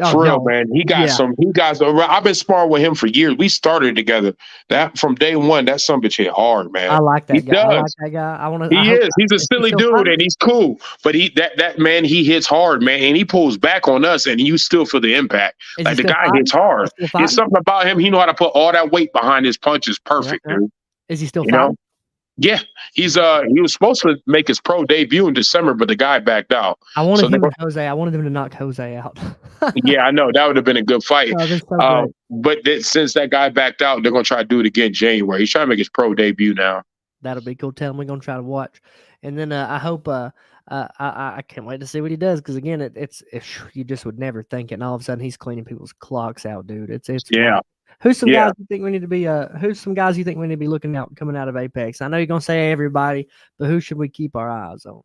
For real, man. He got I've been sparring with him for years. We started together. That from day one, that some bitch hit hard, man. I like that guy. Does. I like that guy. He is. He's a silly dude, and he's cool. But that man, he hits hard, man, and he pulls back on us, and you still feel the impact. Like the guy hits hard. There's something about him. He know how to put all that weight behind his punches. Perfect, dude. Is he still fighting? Yeah, he was supposed to make his pro debut in December, but the guy backed out. I wanted him and Jose. I wanted him to knock Jose out. Yeah, I know that would have been a good fight. Oh, but since that guy backed out, they're gonna try to do it again in January. He's trying to make his pro debut now. That'll be cool. Tell him we're gonna try to watch, and then I hope. I can't wait to see what he does because again, it's you just would never think it, and all of a sudden he's cleaning people's clocks out, dude. It's yeah. Who's some guys you think we need to be? Who's some guys you think we need to be looking out coming out of Apex? I know you're gonna say everybody, but who should we keep our eyes on?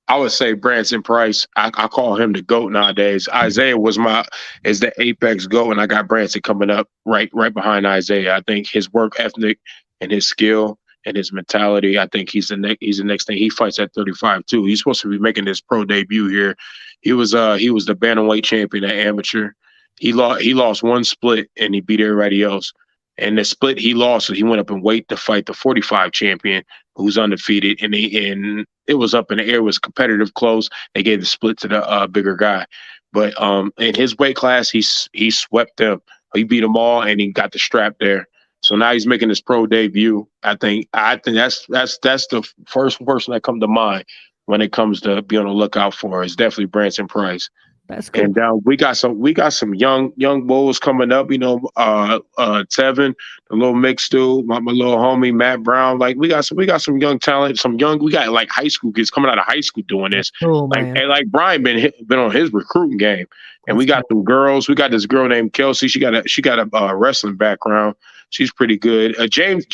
I would say Branson Price. I call him the GOAT nowadays. Isaiah is the Apex GOAT, and I got Branson coming up right behind Isaiah. I think his work ethic and his skill and his mentality. I think he's the next thing. He fights at 35 too. He's supposed to be making his pro debut here. He was the bantamweight champion at amateur. He lost one split and he beat everybody else. And the split he lost, so he went up in weight to fight the 45 champion who's undefeated. And it was up in the air. It was competitive close. They gave the split to the bigger guy. But in his weight class, he swept them. He beat them all and he got the strap there. So now he's making his pro debut. I think that's the first person that come to mind when it comes to be on the lookout for. It's definitely Branson Price. That's cool. And we got some young bulls coming up. You know, Tevin, the little mixed dude, my little homie Matt Brown. Like we got some young talent. We got like high school kids coming out of high school doing this. That's cool, Like man. and like Brian been on his recruiting game. And That's we got cool. some girls. We got this girl named Kelsey. She got a wrestling background. She's pretty good. James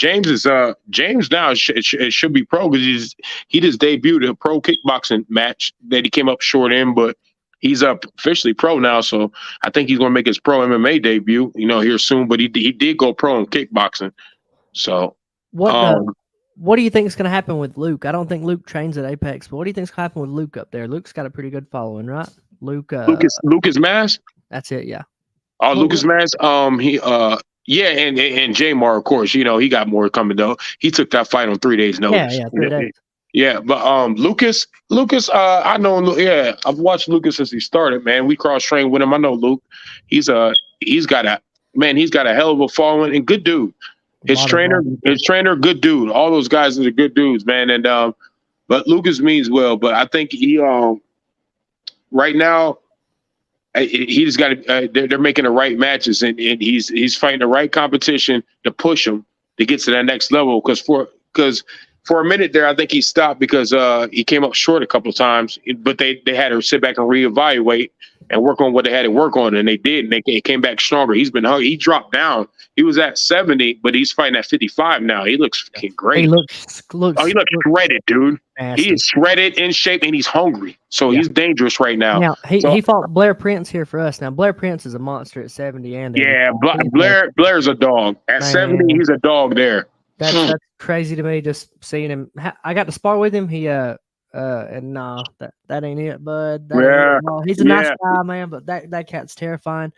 now should be pro because he just debuted a pro kickboxing match that he came up short in, but he's up officially pro now. So I think he's going to make his pro MMA debut, you know, here soon. But he did go pro in kickboxing. So what do you think is going to happen with Luke? I don't think Luke trains at Apex, but what do you think is going to happen with Luke up there? Luke's got a pretty good following, right? Lucas Mass. That's it, yeah. Oh, Lucas Mass. Yeah, and Jamar, of course, you know, he got more coming though. He took that fight on 3 days' notice. Yeah, 3 days. Yeah, but Lucas, I know. Yeah, I've watched Lucas since he started. Man, we cross trained with him. I know Luke. He's got a hell of a following and good dude. His trainer, good dude. All those guys are good dudes, man. And but Lucas means well. But I think he right now. He just got to. They're making the right matches, and he's fighting the right competition to push him to get to that next level. Because for a minute there, I think he stopped because he came up short a couple of times. But they had to sit back and reevaluate and work on what they had to work on, and they did. And they came back stronger. He dropped down. He was at 70, but he's fighting at 55 now. He looks fucking great. He looks shredded, dude. Nasty. He is shredded, in shape, and he's hungry. So he's dangerous right now. Now he fought Blair Prince here for us. Now Blair Prince is a monster at 70 and 80. Yeah, Blair's a dog. At 70, he's a dog there. That's crazy to me. Just seeing him. I got to spar with him. He and nah, that ain't it, bud. He's a nice guy, man, but that cat's terrifying.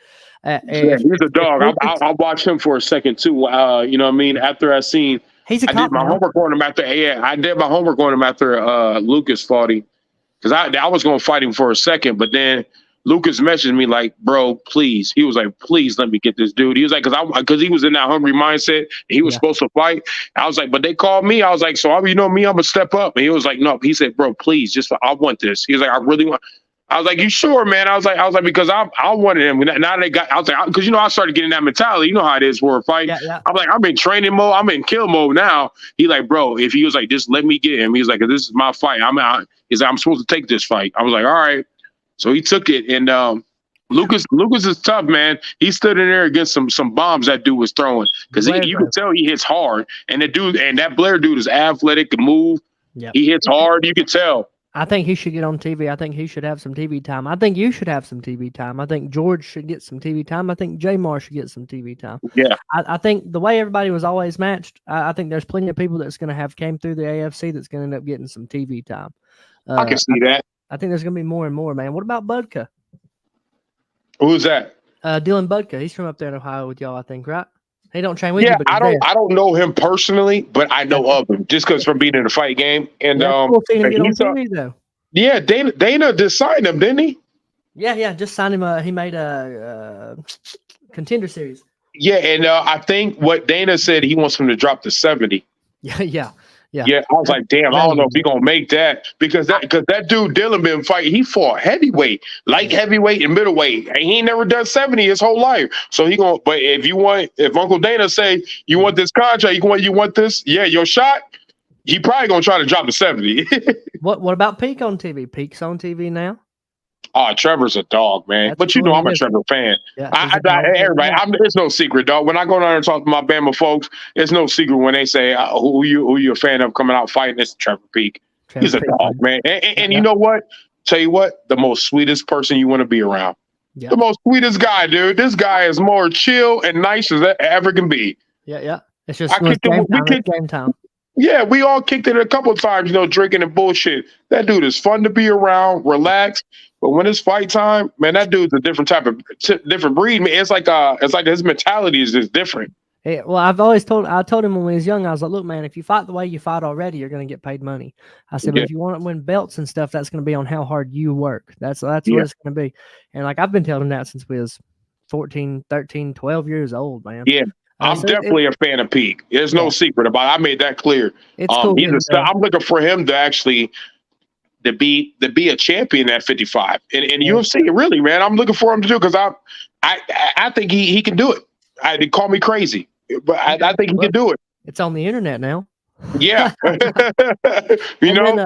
He's a dog. I'll watch him for a second too. You know what I mean? After I did my homework on him after. Yeah, I did my homework on him after Lucas fought him because I was going to fight him for a second, but then Lucas messaged me like, "Bro, please." He was like, "Please let me get this dude." He was like, "Because he was in that hungry mindset. And he was supposed to fight." I was like, "But they called me." I was like, "So you know me, I'm gonna step up." And he was like, "No." He said, "Bro, please, I want this." He was like, "I really want." I was like, "You sure, man?" I was like, because I wanted him. Now they got. I was like, because I started getting that mentality. You know how it is for a fight. Yeah. I'm like, I'm in training mode. I'm in kill mode now. He like, bro, if he was like, just let me get him. He was like, this is my fight. He's like, I'm supposed to take this fight. I was like, all right. So he took it, and Lucas is tough, man. He stood in there against some bombs that dude was throwing because you can tell he hits hard. And that Blair dude is athletic, can move. Yep. He hits hard. You can tell. I think he should get on TV. I think he should have some TV time. I think you should have some TV time. I think George should get some TV time. I think Jamar should get some TV time. Yeah. I think the way everybody was always matched, I think there's plenty of people that's going to came through the AFC that's going to end up getting some TV time. I can see that. I think there's going to be more and more, man. What about Budka? Who's that? Dylan Budka. He's from up there in Ohio with y'all, I think, right? He don't train with you, but I don't know him personally, but I know of him just because from being in the fight game. And cool seeing him get on TV, though. Yeah, Dana just signed him, didn't he? Yeah, just signed him. He made a contender series. Yeah, and I think what Dana said, he wants him to drop to 70. Yeah. I was like, damn, I don't know if he's gonna make that because that dude Dylan been fighting. He fought heavyweight, light heavyweight, and middleweight, and he ain't never done 70 his whole life. So he gonna. But if Uncle Dana say you want this contract, you want this, your shot. He probably gonna try to drop to 70. What about Peak on TV? Peak's on TV now. Oh, Trevor's a dog, man. That's but cool. I'm a Trevor fan. Yeah, everybody, it's no secret, dog. When I go down and talk to my Bama folks, it's no secret when they say who you a fan of coming out fighting. It's Trevor Peak. He's a dog, man. And you know what? Tell you what, the most sweetest person you want to be around. Yeah. The most sweetest guy, dude. This guy is more chill and nice as that ever can be. Yeah. It's just game time. Yeah, we all kicked it a couple of times, drinking and bullshit. That dude is fun to be around, relaxed. But when it's fight time, man, that dude's a different different breed. Man, it's like his mentality is just different. Hey, well, I told him when he was young, I was like, look, man, if you fight the way you fight already, you're going to get paid money. I said, but if you want to win belts and stuff, that's going to be on how hard you work. That's what it's going to be. And like I've been telling him that since we was 14, 13, 12 years old, man. Yeah. I'm definitely a fan of Peak. There's no secret about it. I made that clear. It's cool. I'm looking for him to actually be a champion at 55 and UFC. Really, man, I'm looking for him to do because I think he can do it. They call me crazy, but I think he can do it. It's on the internet now. Yeah,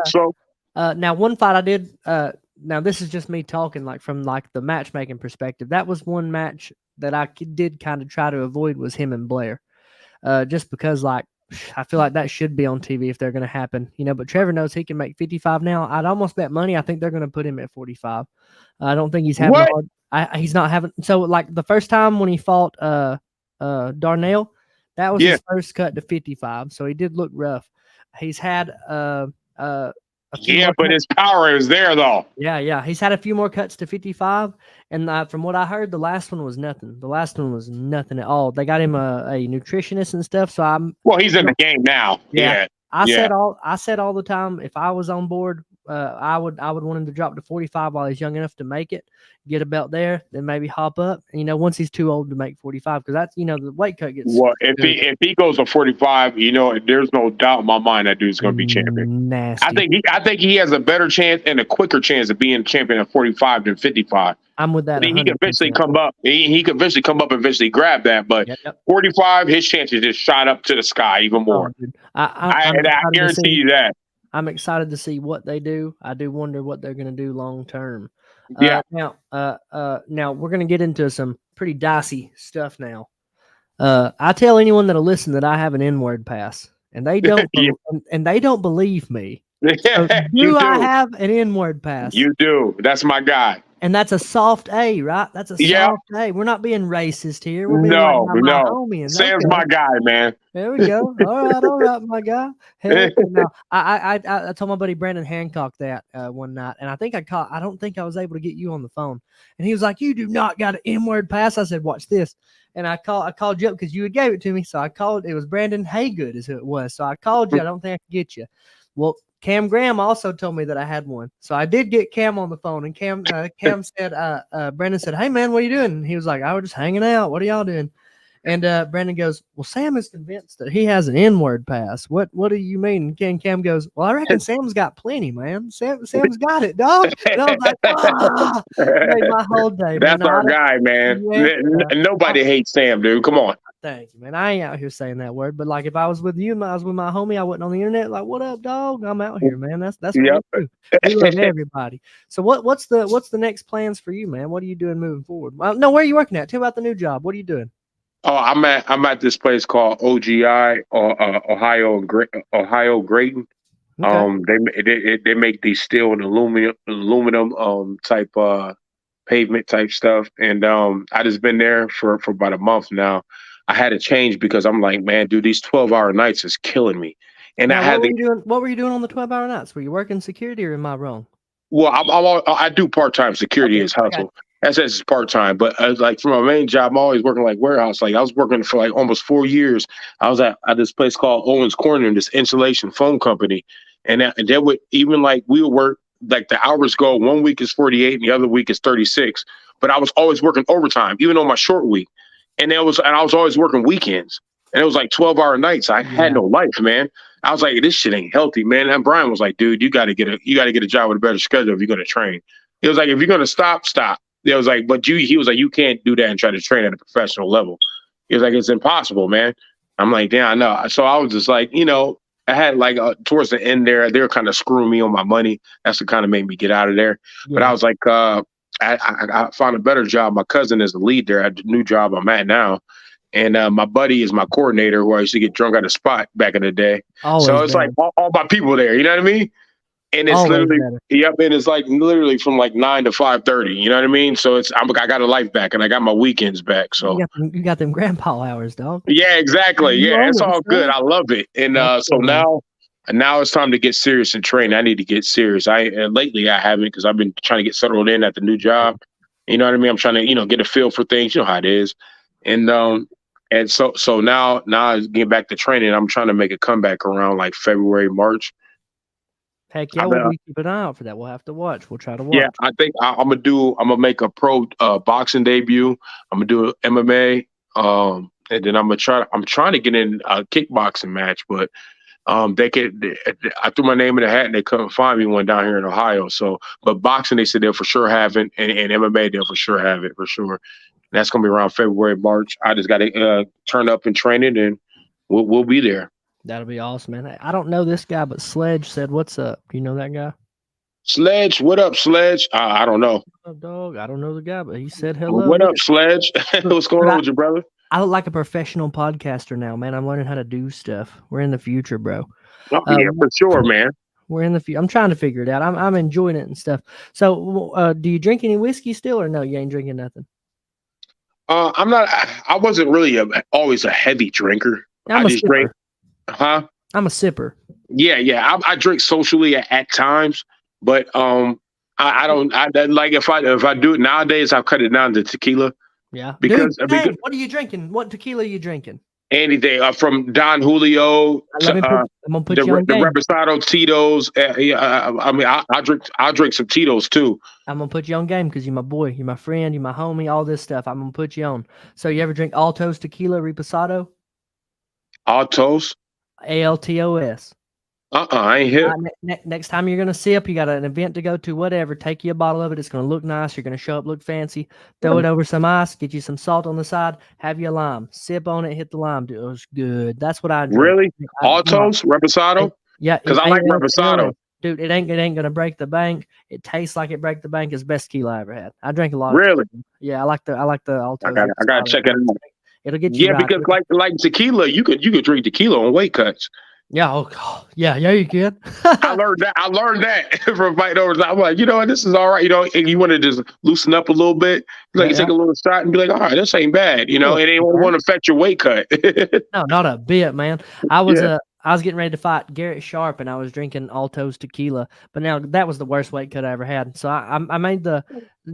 So now one fight I did. Now this is just me talking like from like the matchmaking perspective. That was one match that I did kind of try to avoid was him and Blair, just because like I feel like that should be on TV if they're going to happen, But Trevor knows he can make 55 now. I'd almost bet money. I think they're going to put him at 45. I don't think he's having he's not having. So like the first time when he fought Darnell, that was his first cut to 55. So he did look rough. He's had but his power is there though. Yeah. He's had a few more cuts to 55, and from what I heard, the last one was nothing. The last one was nothing at all. They got him a nutritionist and stuff. So he's in the game now. Yeah. I said all the time, if I was on board, I would want him to drop to 45 while he's young enough to make it, get a belt there, then maybe hop up. Once he's too old to make 45, because that's the weight cut gets. Well, if he goes to 45, there's no doubt in my mind that dude's going to be champion. Nasty. I think he has a better chance and a quicker chance of being champion at 45 than 55. I'm with that. He can eventually come up. He can eventually come up and eventually grab that. But 45, his chances just shot up to the sky even more. I guarantee you that. I'm excited to see what they do. I do wonder what they're going to do long term. Now we're going to get into some pretty dicey stuff now. I tell anyone that'll listen that I have an N-word pass, and they don't, and they don't believe me. So do I have an N-word pass? You do. That's my guy. And that's a soft A, right? That's a soft A. We're not being racist here. We're being my homie. And Sam's my guy, man. There we go. All right, my guy. Hey, now, I told my buddy Brandon Hancock that one night, and I don't think I was able to get you on the phone. And he was like, "You do not got an M-word pass." I said, "Watch this." And I called you up because you had gave it to me. So I called. It was Brandon Haygood is who it was. So I called you. I don't think I could get you. Well, Cam Graham also told me that I had one. So I did get Cam on the phone, and Cam said, Brandon said, "Hey man, what are you doing?" And he was like, "I was just hanging out. What are y'all doing?" And Brandon goes, "Well, Sam is convinced that he has an N-word pass. What do you mean?" And Cam goes, "Well, I reckon Sam's got plenty, man. Sam's got it, dog." And I was like, made my whole day. That's our guy, man. Nobody hates Sam, dude. Come on. Thank you, man. I ain't out here saying that word, but like if I was with you and I was with my homie, I wasn't on the internet. Like, what up, dog? I'm out here, man. That's what we do. We love everybody. So what's the next plans for you, man? What are you doing moving forward? Well, no, where are you working at? Tell me about the new job. What are you doing? Oh, I'm at this place called OGI or Ohio Graton. Okay. They make these steel and aluminum type pavement type stuff, and I just been there for about a month now. I had to change because I'm like, man, dude, these 12-hour nights is killing me. And now, what were you doing on the 12-hour nights? Were you working security, or am I wrong? Well, I do part-time security as hustle. That's part-time, but like for my main job, I'm always working like warehouse. Like I was working for like almost 4 years. I was at this place called Owens Corner, this insulation foam company, and they would even like we would work like the hours go. 1 week is 48, and the other week is 36. But I was always working overtime, even on my short week, and I was always working weekends, and it was like 12-hour nights. I had no life, man. I was like, this shit ain't healthy, man. And Brian was like, dude, you got to get a job with a better schedule if you're gonna train. He was like, if you're gonna stop. It was like, he was like, you can't do that and try to train at a professional level. He was like, it's impossible, man. I'm like, damn, I know. So I was just like, I had like towards the end there, they were kind of screwing me on my money. That's what kind of made me get out of there. Yeah. But I was like, I found a better job. My cousin is the lead there at the new job I'm at now. And my buddy is my coordinator, who I used to get drunk at a spot back in the day. So it's like all my people there, you know what I mean? And it's literally, and it's like literally from like 9 to 5:30. You know what I mean? So I got a life back, and I got my weekends back. So you got them grandpa hours, dog. Yeah, exactly. Yeah, it's all good. I love it. And so now it's time to get serious and train. I need to get serious. Lately I haven't, because I've been trying to get settled in at the new job. You know what I mean? I'm trying to get a feel for things. You know how it is. And so now I get back to training. I'm trying to make a comeback around like February, March. Heck yeah, we'll keep an eye out for that. We'll have to watch. We'll try to watch. Yeah, I think I'm gonna make a pro boxing debut. I'm gonna do MMA, and then I'm trying to get in a kickboxing match. But I threw my name in the hat and they couldn't find me one down here in Ohio. So, but boxing, they said they'll for sure have it, and MMA they'll for sure have it for sure. And that's gonna be around February, March. I just got to turn up and train it, and we'll be there. That'll be awesome, man. I don't know this guy, but Sledge said, "What's up?" You know that guy? Sledge, what up, Sledge? I don't know. Oh, dog, I don't know the guy, but he said hello. What up, Sledge? What's going on with you, brother? I look like a professional podcaster now, man. I'm learning how to do stuff. We're in the future, bro. Oh, yeah, for sure, man. We're in the future. I'm trying to figure it out. I'm enjoying it and stuff. So, do you drink any whiskey still, or no? You ain't drinking nothing. I'm not. I wasn't really always a heavy drinker. I'm I just drink. Huh? I'm a sipper. Yeah. I drink socially at times, but I don't. Like if I do it nowadays, I've cut it down to tequila. Yeah. Because what are you drinking? What tequila are you drinking? Anything from Don Julio. I'm gonna put you on the game. Reposado Tito's. I mean, I drink some Tito's too. I'm gonna put you on game because you're my boy, you're my friend, you're my homie, all this stuff. I'm gonna put you on. So you ever drink Altos Tequila Reposado? Altos. ALTOS. I ain't hip. Next time you're gonna sip, you got an event to go to, whatever. Take you a bottle of it. It's gonna look nice. You're gonna show up, look fancy. Throw it over some ice. Get you some salt on the side. Have you a lime. Sip on it. Hit the lime. Dude, it was good. That's what I drink. Really? Altos Reposado? Yeah, because I like Reposado. Dude, it ain't gonna break the bank. It tastes like it break the bank. It's the best tequila I ever had. I drank a lot. Really? Yeah, I like the Altos. I gotta check it out. It'll get you. Yeah, because like tequila, you could drink tequila on weight cuts. Yeah, oh God. Yeah, you can. I learned that from fighting over. I'm like, this is all right. And you want to just loosen up a little bit. Like, take a little shot and be like, all right, this ain't bad. It ain't want to affect your weight cut. No, not a bit, man. I was getting ready to fight Garrett Sharp, and I was drinking Altos tequila. But now that was the worst weight cut I ever had. So I made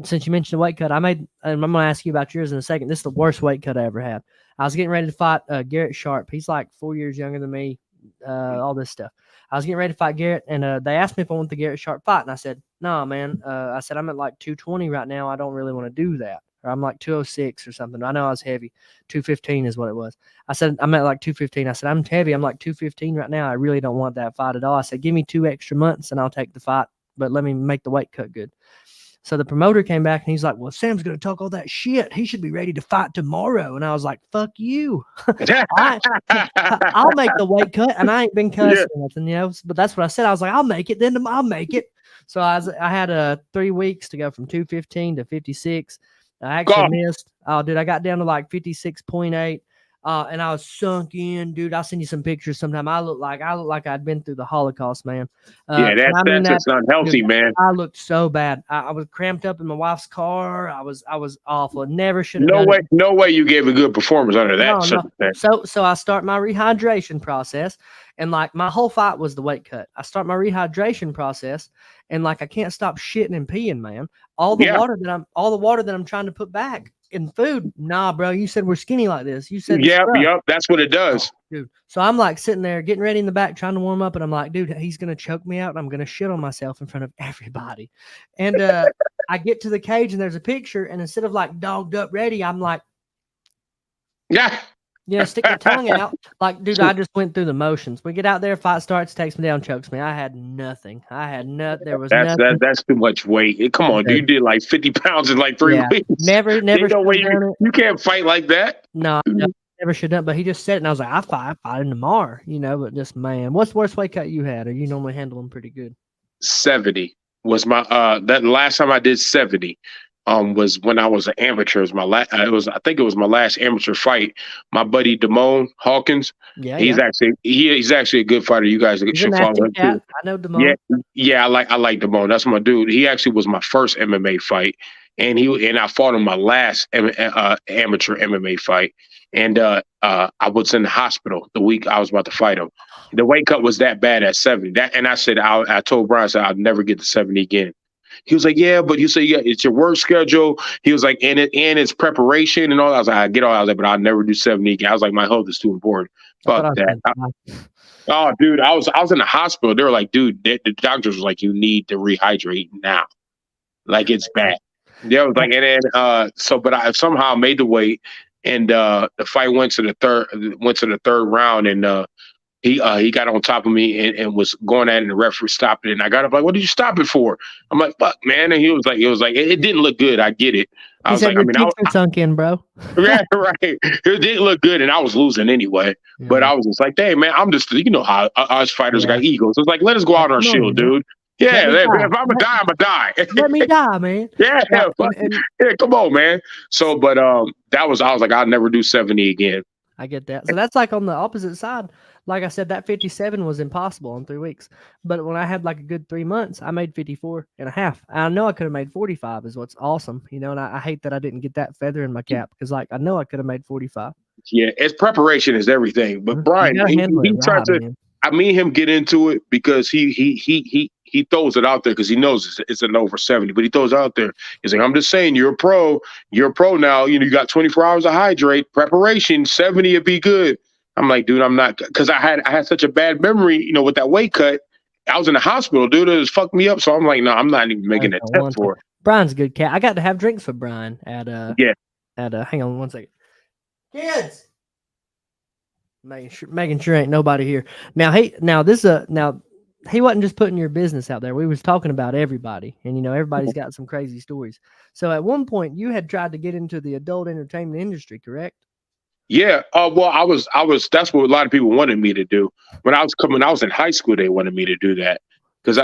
since you mentioned the weight cut, and I'm going to ask you about yours in a second. This is the worst weight cut I ever had. I was getting ready to fight Garrett Sharp. He's like 4 years younger than me. All this stuff. I was getting ready to fight Garrett, and they asked me if I want the Garrett Sharp fight, and I said, "No, man." I said, "I'm at like 220 right now. I don't really want to do that." Or I'm like 206 or something. I know I was heavy. 215 is what it was. I said, "I'm at like 215." I said, "I'm heavy. I'm like 215 right now. I really don't want that fight at all." I said, "Give me 2 extra months, and I'll take the fight, but let me make the weight cut good." So the promoter came back and he's like, "Well, Sam's going to talk all that shit. He should be ready to fight tomorrow." And I was like, "Fuck you." I'll make the weight cut, and I ain't been cussing nothing, but that's what I said. I was like, "I'll make it, then I'll make it." So I had 3 weeks to go from 215 to 56. I actually missed. Oh, dude, I got down to like 56.8. And I was sunk in, dude. I'll send you some pictures sometime. I look like I'd been through the Holocaust, man. That's unhealthy, dude, man. I looked so bad. I was cramped up in my wife's car. I was awful. Never should have done it. No way you gave a good performance under that. No. So I start my rehydration process, and like my whole fight was the weight cut. I start my rehydration process, and like I can't stop shitting and peeing, man. All the water that I'm trying to put back in food. Nah, bro, you said we're skinny like this. You said yep, that's what it does. Dude. So I'm like sitting there getting ready in the back trying to warm up, and I'm like, dude, he's gonna choke me out and I'm gonna shit on myself in front of everybody. And I get to the cage and there's a picture, and instead of like dogged up ready, I'm like, stick my tongue out. Like, dude, I just went through the motions. We get out there, fight starts, takes me down, chokes me. I had nothing. There was nothing. That's too much weight. Come on, dude. You did like 50 pounds in like 3 weeks. Never. No way you can't fight like that. No, never should have. But he just said it, and I was like, I fight him tomorrow, But just man, what's the worst weight cut you had? Or you normally handle them pretty good? 70 was my that last time I did 70. Was when I was an amateur. It was I think it was my last amateur fight. My buddy Damone Hawkins. He's actually a good fighter. You guys should follow him too. I know Damone. Yeah, I like Damone. That's my dude. He actually was my first MMA fight, and I fought him my last amateur MMA fight. And I was in the hospital the week I was about to fight him. The weight cut was that bad at 70. I told Brian, I said I'll never get to 70 again. He was like, yeah, but you say, it's your work schedule. He was like, and it's preparation and all. I was like, I get all. I was like, but I'll never do 70 again. I was like, my health is too important. Fuck that. Dude, I was in the hospital. They were like, dude, the doctors was like, you need to rehydrate now. Like, it's bad. They was like, and then but I somehow made the weight, and the fight went to the third round, and he got on top of me and was going at it, and the referee stopped it. And I got up like, "What did you stop it for?" I'm like, "Fuck, man!" And he was like, it didn't look good. I get it. I He was said like, I your mean, teeth are sunk in, bro. yeah, right. It didn't look good, and I was losing anyway. But Yeah. I was just like, "Hey, man, I'm just, you know how us fighters Yeah. got egos. It's like, let us go Like, out on our come on, shield, man. dude. Let Yeah, me if die. I'm gonna die, I'm gonna die. Let me die, man. Yeah, Now, fuck, yeah, come on, man." So, but I was like, I'll never do 70 again. I get that. So that's like on the opposite side. Like I said, that 57 was impossible in 3 weeks. But when I had like a good 3 months, I made 54 and a half. I know I could have made 45 is what's awesome. You know, and I hate that I didn't get that feather in my cap because like I know I could have made 45. Yeah, it's preparation is everything. But You Brian, gotta handle it he tried right, to. man. I mean him get into it because he throws it out there because he knows it's an over 70, but he throws it out there. He's like, I'm just saying, you're a pro. You're a pro now. You know, you got 24 hours to hydrate. Preparation, 70 would be good. I'm like, dude, I'm not, because I had such a bad memory, you know, with that weight cut. I was in the hospital, dude. It was fucked me up. So I'm like, no, I'm not even making an attempt for it. Brian's a good cat. I got to have drinks with Brian at Yeah. hang on 1 second. Kids. Making sure ain't nobody here. Now he wasn't just putting your business out there. We was talking about everybody, and you know everybody's got some crazy stories. So at one point, you had tried to get into the adult entertainment industry, correct? Yeah. Well, I was. That's what a lot of people wanted me to do. When I was in high school, they wanted me to do that because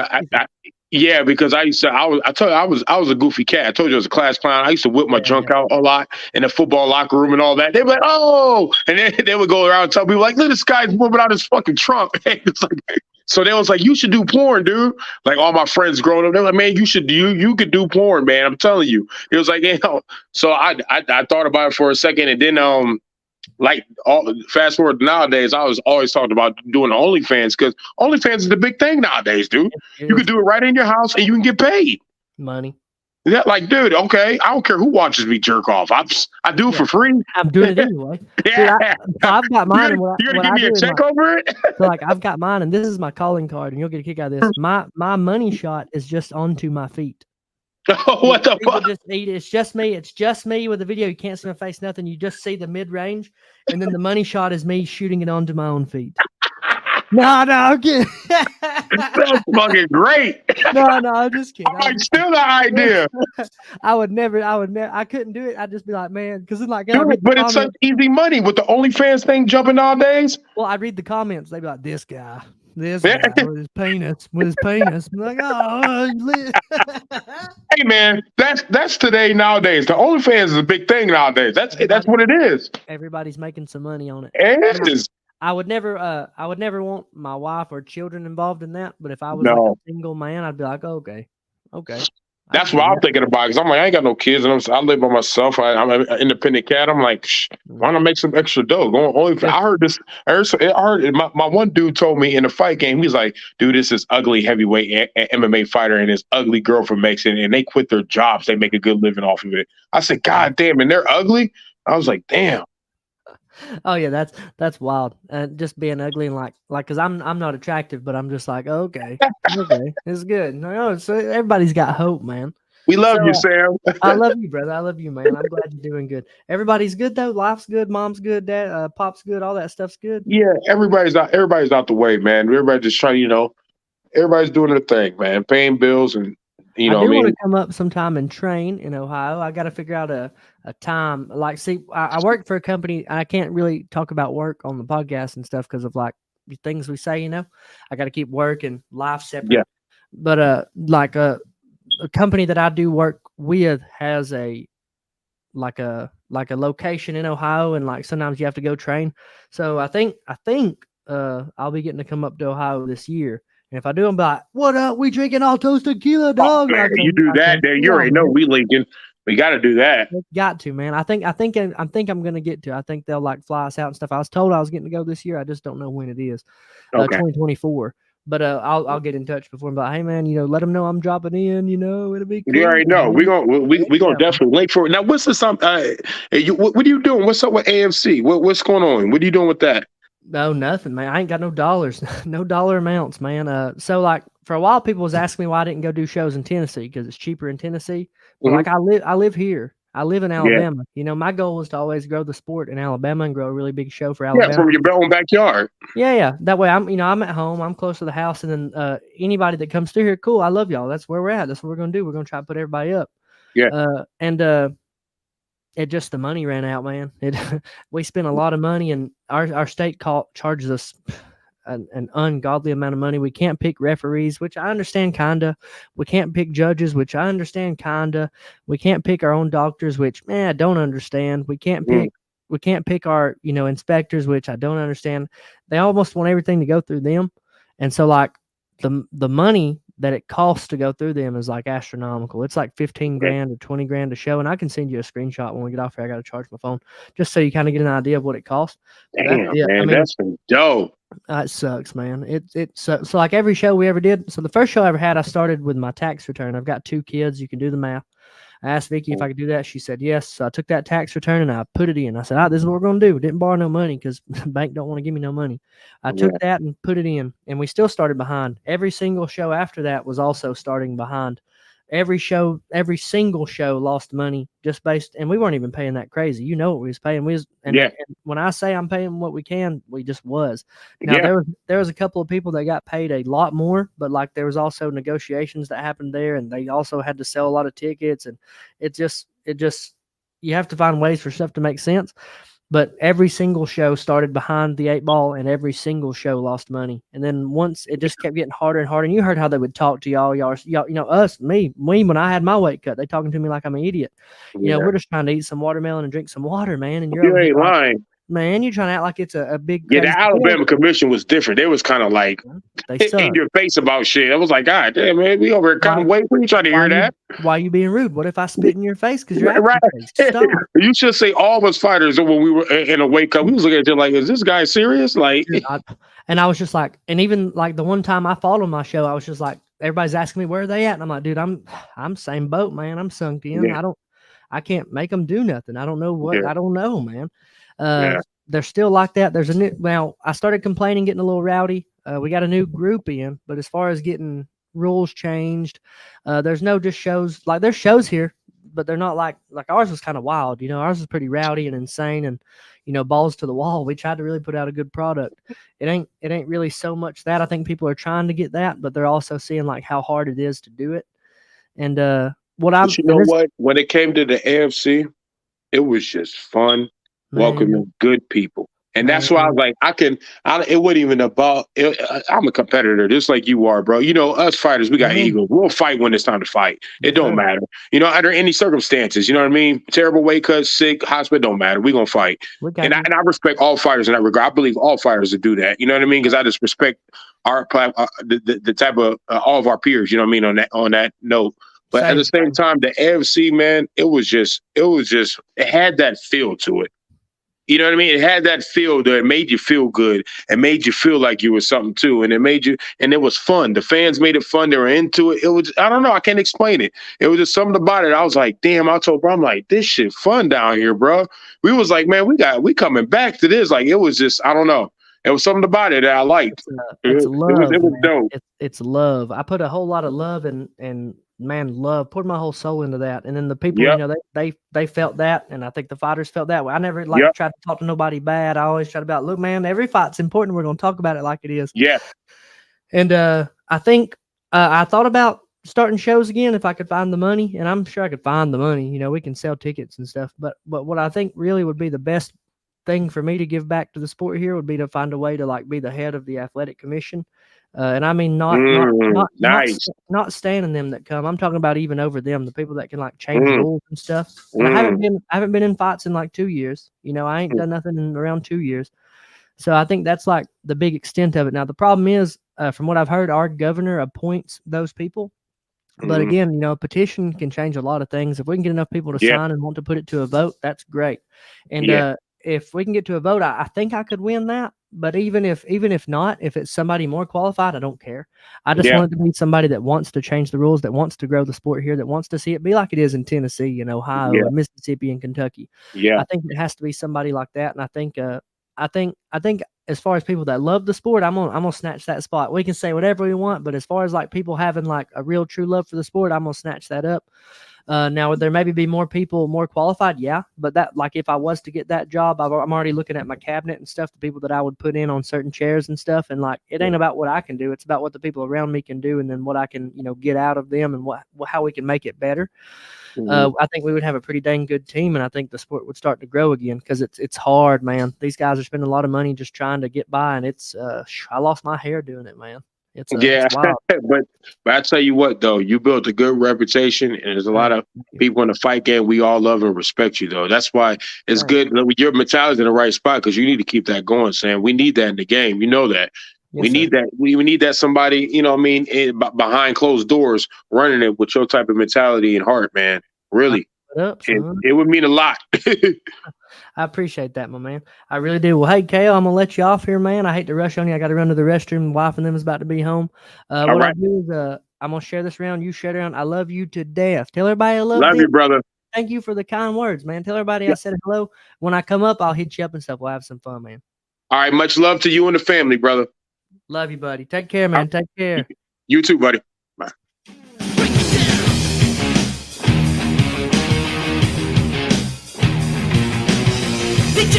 yeah, because I told you I was a goofy cat. I told you I was a class clown. I used to whip my junk out a lot in the football locker room and all that. They'd be like, "Oh," and then they would go around and tell people like, "Look, this guy's whipping out his fucking trunk." It's like, so they was like, "You should do porn, dude." Like all my friends growing up, they're like, "Man, you could do porn, man. I'm telling you." It was like, So I thought about it for a second, and then like fast forward to nowadays, I was always talking about doing OnlyFans because OnlyFans is the big thing nowadays, dude. You can do it right in your house and you can get paid. Money. Yeah, like, dude, okay, I don't care who watches me jerk off. I do it for free. I'm doing it anyway. Yeah, dude, I've got mine. You're gonna give me a check over it? So like I've got mine, and this is my calling card, and you'll get a kick out of this. My money shot is just onto my feet. What the fuck? Just eat it. It's just me. It's just me with the video. You can't see my face, nothing. You just see the mid range, and then the money shot is me shooting it onto my own feet. No, I'm kidding. That's fucking great. No, I'm just kidding. I might steal the idea. I would never. I couldn't do it. I'd just be like, man, because it's like, Dude, but it's such easy money with the OnlyFans thing jumping nowadays. Well, I'd read the comments. They'd be like, this guy with his penis. I'm like, oh. Hey man, that's today nowadays. The OnlyFans is a big thing nowadays. That's what it is. Everybody's making some money on it. It is. I would never want my wife or children involved in that. But if I was like a single man, I'd be like, okay. That's what I'm thinking about because I'm like, I ain't got no kids and I live by myself. I'm an independent cat. I'm like, why not make some extra dough? Going OnlyFans. I heard this. I heard my one dude told me in a fight game. He's like, dude, this is ugly heavyweight MMA fighter and his ugly girlfriend makes it, and they quit their jobs. They make a good living off of it. I said, God damn, and they're ugly. I was like, damn. Oh yeah, that's wild. And just being ugly and like, cause I'm not attractive, but I'm just like, okay, it's good. No, so everybody's got hope, man. We love you, Sam. I love you, brother. I love you, man. I'm glad you're doing good. Everybody's good though. Life's good. Mom's good. Dad, pop's good. All that stuff's good. Yeah, everybody's out the way, man. Everybody's just trying, everybody's doing their thing, man. Paying bills and I do want to come up sometime and train in Ohio. I got to figure out a time. Like, see, I work for a company. I can't really talk about work on the podcast and stuff because of like the things we say. I got to keep work and life separate. Yeah. But like a company that I do work with has a location in Ohio, and like sometimes you have to go train. So I think I'll be getting to come up to Ohio this year. And if I do, I'm like, what up? We drinking Altos tequila, dog. Oh, man, you do that, then you already know we linking. We got to do that. Got to, man. I think I'm gonna get to. I think they'll like fly us out and stuff. I was told I was getting to go this year. I just don't know when it is. 2024. But I'll get in touch before. I'm like, hey man, let them know I'm dropping in. It'll be cool. You already know. We gonna definitely link for it. Now, what's this? What are you doing? What's up with AMC? What's going on? What are you doing with that? No, nothing, man. I ain't got no dollars, no dollar amounts, man. So like for a while, people was asking me why I didn't go do shows in Tennessee because it's cheaper in Tennessee. But like I live here, I live in Yeah. Alabama. You know, my goal was to always grow the sport in Alabama and grow a really big show for Yeah, Alabama. from your own backyard. Yeah. That way I'm at home, I'm close to the house, and then anybody that comes through here, cool, I love y'all. That's where we're at. That's what we're gonna do. We're gonna try to put everybody up. Yeah. And it just the money ran out, man. It we spent a lot of money, and our state charges us an ungodly amount of money. We can't pick referees, which I understand kinda. We can't pick judges, which I understand kinda. We can't pick our own doctors, which I don't understand. Mm. We can't pick our inspectors, which I don't understand. They almost want everything to go through them, and so like the money that it costs to go through them is like astronomical. It's like 15 Yeah. grand or 20 grand to show, and I can send you a screenshot when we get off here. I got to charge my phone just so you kind of get an idea of what it costs. But that's Damn, it. I man, mean, that's some dope. it sucks, man. It sucks. So like every show we ever did. So the first show I ever had, I started with my tax return. I've got 2 kids. You can do the math. I asked Vicky if I could do that. She said yes. So I took that tax return and I put it in. I said, this is what we're going to do. We didn't borrow no money because the bank don't want to give me no money. I took Yeah. that and put it in, and we still started behind. Every single show after that was also starting behind. Every single show lost money just based, and we weren't even paying that crazy. You know what we was paying. And when I say I'm paying what we can, we just was. Now Yeah. there was a couple of people that got paid a lot more, but like there was also negotiations that happened there, and they also had to sell a lot of tickets, and it just you have to find ways for stuff to make sense. But every single show started behind the 8 ball, and every single show lost money. And then once it just kept getting harder and harder. And you heard how they would talk to y'all, me, when I had my weight cut, they talking to me like I'm an idiot. Yeah. We're just trying to eat some watermelon and drink some water, man. And you're You over here ain't like, lying. man, you're trying to act like it's a big Yeah, crazy the Alabama commission was different. They was kind of like They in suck. your face about shit. I was like, God damn, man, we over here cutting weight. We ain't trying to hear that. Why you being rude? What if I spit in your face because you're Right. Stop. You should say all of us fighters when we were in a weight cut. We was looking at you like, is this guy serious? Like, Dude, I was just like, and even like the one time I fought on my show, I was just like, everybody's asking me where are they at, and I'm like, dude, I'm same boat, man. I'm sunk in. Yeah. I can't make them do nothing. I don't know what. Yeah. I don't know, man. Yeah. They're still like that. There's a new. Now I started complaining, getting a little rowdy. We got a new group in, but as far as getting rules changed, there's no just shows. Like there's shows here, but they're not like ours was kind of wild. Ours was pretty rowdy and insane, and balls to the wall. We tried to really put out a good product. It ain't really so much that. I think people are trying to get that, but they're also seeing like how hard it is to do it. And But you know what? When it came to the AFC, it was just fun welcoming good people. And that's why I was like, it wasn't even about, I'm a competitor, just like you are, bro. Us fighters, we got egos. We'll fight when it's time to fight. It don't matter. Under any circumstances, you know what I mean? Terrible weight cut, sick, hospital, don't matter. We're going to fight. And I respect all fighters in that regard. I believe all fighters would do that. You know what I mean? Because I just respect our the type of all of our peers, you know what I mean, on that note. But at the same time, the AFC, man, it had that feel to it. You know what I mean? It had that feel that made you feel good and made you feel like you were something too. And it was fun. The fans made it fun. They were into it. It was, I don't know. I can't explain it. It was just something about it. I was like, damn, I told bro, I'm like, this shit fun down here, bro. We was like, man, we coming back to this. Like, it was just, I don't know. It was something about it that I liked. It's love. It was dope. It's love. I put a whole lot of love and man, love, poured my whole soul into that. And then the people, they felt that, and I think the fighters felt that way. I never tried to talk to nobody bad. I always tried to look, man, every fight's important. We're going to talk about it like it is. Yeah. And I think I thought about starting shows again if I could find the money, and I'm sure I could find the money. We can sell tickets and stuff. But what I think really would be the best thing for me to give back to the sport here would be to find a way to be the head of the athletic commission. And I mean, not standing them that come. I'm talking about even over them, the people that can change rules and stuff. And I haven't been in fights in 2 years. I ain't done nothing in around 2 years. So I think that's the big extent of it. Now the problem is, from what I've heard, our governor appoints those people. But again, a petition can change a lot of things. If we can get enough people to sign and want to put it to a vote, that's great. And if we can get to a vote, I think I could win that. But even if not, if it's somebody more qualified, I don't care. I just want it to be somebody that wants to change the rules, that wants to grow the sport here, that wants to see it be like it is in Tennessee and Ohio and Mississippi and Kentucky. Yeah. I think it has to be somebody like that. And I think as far as people that love the sport, I'm gonna snatch that spot. We can say whatever we want, but as far as people having a real true love for the sport, I'm gonna snatch that up. Now, would there maybe be more people more qualified? Yeah, but that like if I was to get that job, I'm already looking at my cabinet and stuff, the people that I would put in on certain chairs and stuff, and like it ain't about what I can do; it's about what the people around me can do, and then what I can get out of them, and how we can make it better. I think we would have a pretty dang good team, and I think the sport would start to grow again because it's hard, man. These guys are spending a lot of money just trying to get by, and it's I lost my hair doing it, man. Yeah, It's wild. but I tell you what though, you built a good reputation, and there's a lot of Thank you. people in the fight game. We all love and respect you though. That's why it's Thanks. good. Your mentality's in the right spot because you need to keep that going, Sam. We need that in the game. You know that. Yes, We sir. need that. We need that somebody, what I mean, behind closed doors, running it with your type of mentality and heart, man. Really, What up, son? it would mean a lot. I appreciate that, my man. I really do. Well, hey, Kale, I'm gonna let you off here, man. I hate to rush on you. I got to run to the restroom. Wife and them is about to be home. What right. I'll do is I'm gonna share this around. You share it around. I love you to death. Tell everybody I love Love them. you, brother. Thank you for the kind words, man. Tell everybody I said hello. When I come up, I'll hit you up and stuff. We'll have some fun, man. All right, much love to you and the family, brother. Love you, buddy. Take care, man. Take care. You too, buddy.